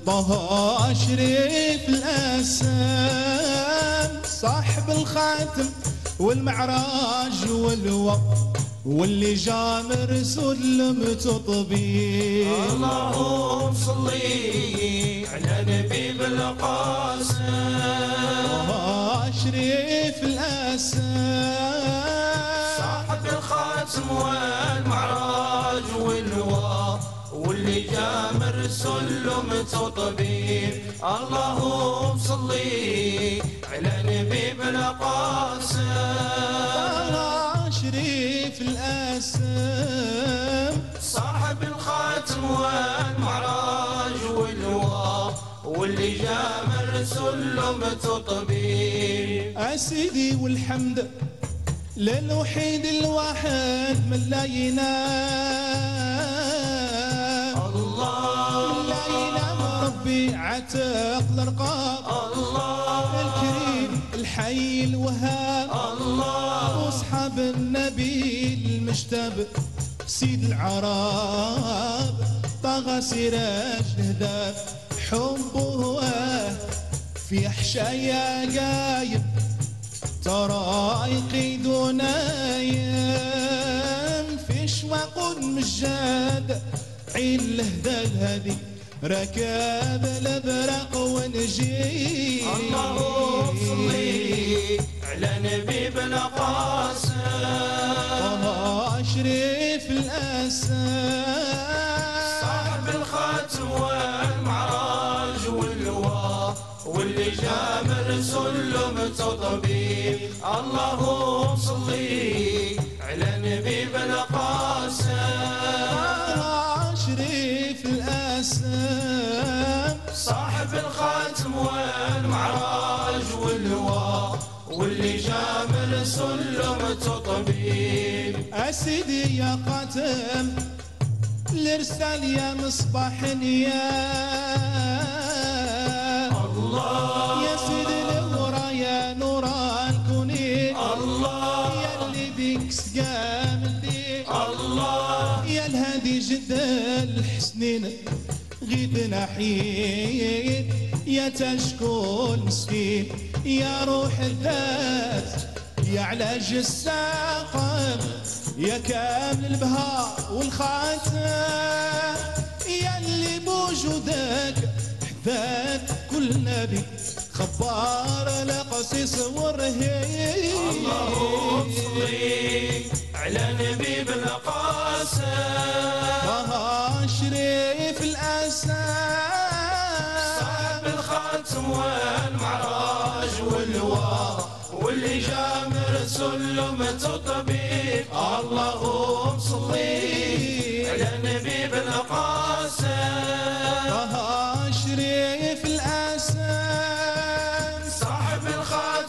طه شريف الأسام صاحب الخاتم والمعراج والوقت واللي جامر سلم تطبيق
اللهم صلي على نبي بالقاسم
طه شريف الأسام
صاحب الخاتم والمعراج والوقت واللي جامر سلم تطبيق اللهم صلي على نبي بلا قاسم
شريف الاسم
صاحب الخاتم والمعراج واللواء واللي جاء من سلمة طبيب
أسيدي والحمد للوحيد الواحد من لا ينام
الله
لا ينام ربي عتق الرقاب
الله
الكريم الحي الوهاب
الله
واصحاب النبي المجتبى سيد العرب طغى سراج الهداب حبه في حشايا قايم ترى يقيدون ايام في شواق مجاد عين الهدى الهادي ركاب الابرق ونجي
اللهم صلي على نبي بلا قاسم
شريف الاسام
صاحب الخاتم والمعراج واللواء واللي جاء من سلمة طبيب اللهم صلي على نبي بلا قاسم
شريف الاسام
صاحب الخاتم والمعراج واللواء واللي جاء من سلمة طبيب
أسيدي يا قاتم الارسال يا مصباح نيام
الله
يا سيدي الورى يا نور الكونين
الله
يا اللي بيك سقام الليل
الله
يا الهادي جد الحسنين غيبنا حيد يا تشكو المسكين يا روح الذات يا علاج الساقم يا كامل البهاء والخاتم يا اللي بوجودك حذاك كل نبي خبار القصيص والرهيب
اللهم صلي على نبي بلا قاسم
شريف الاسام
صاحب الخاتم والمعراج واللواء واللي جاء من سلمة طبيب اللهم صلي على نبي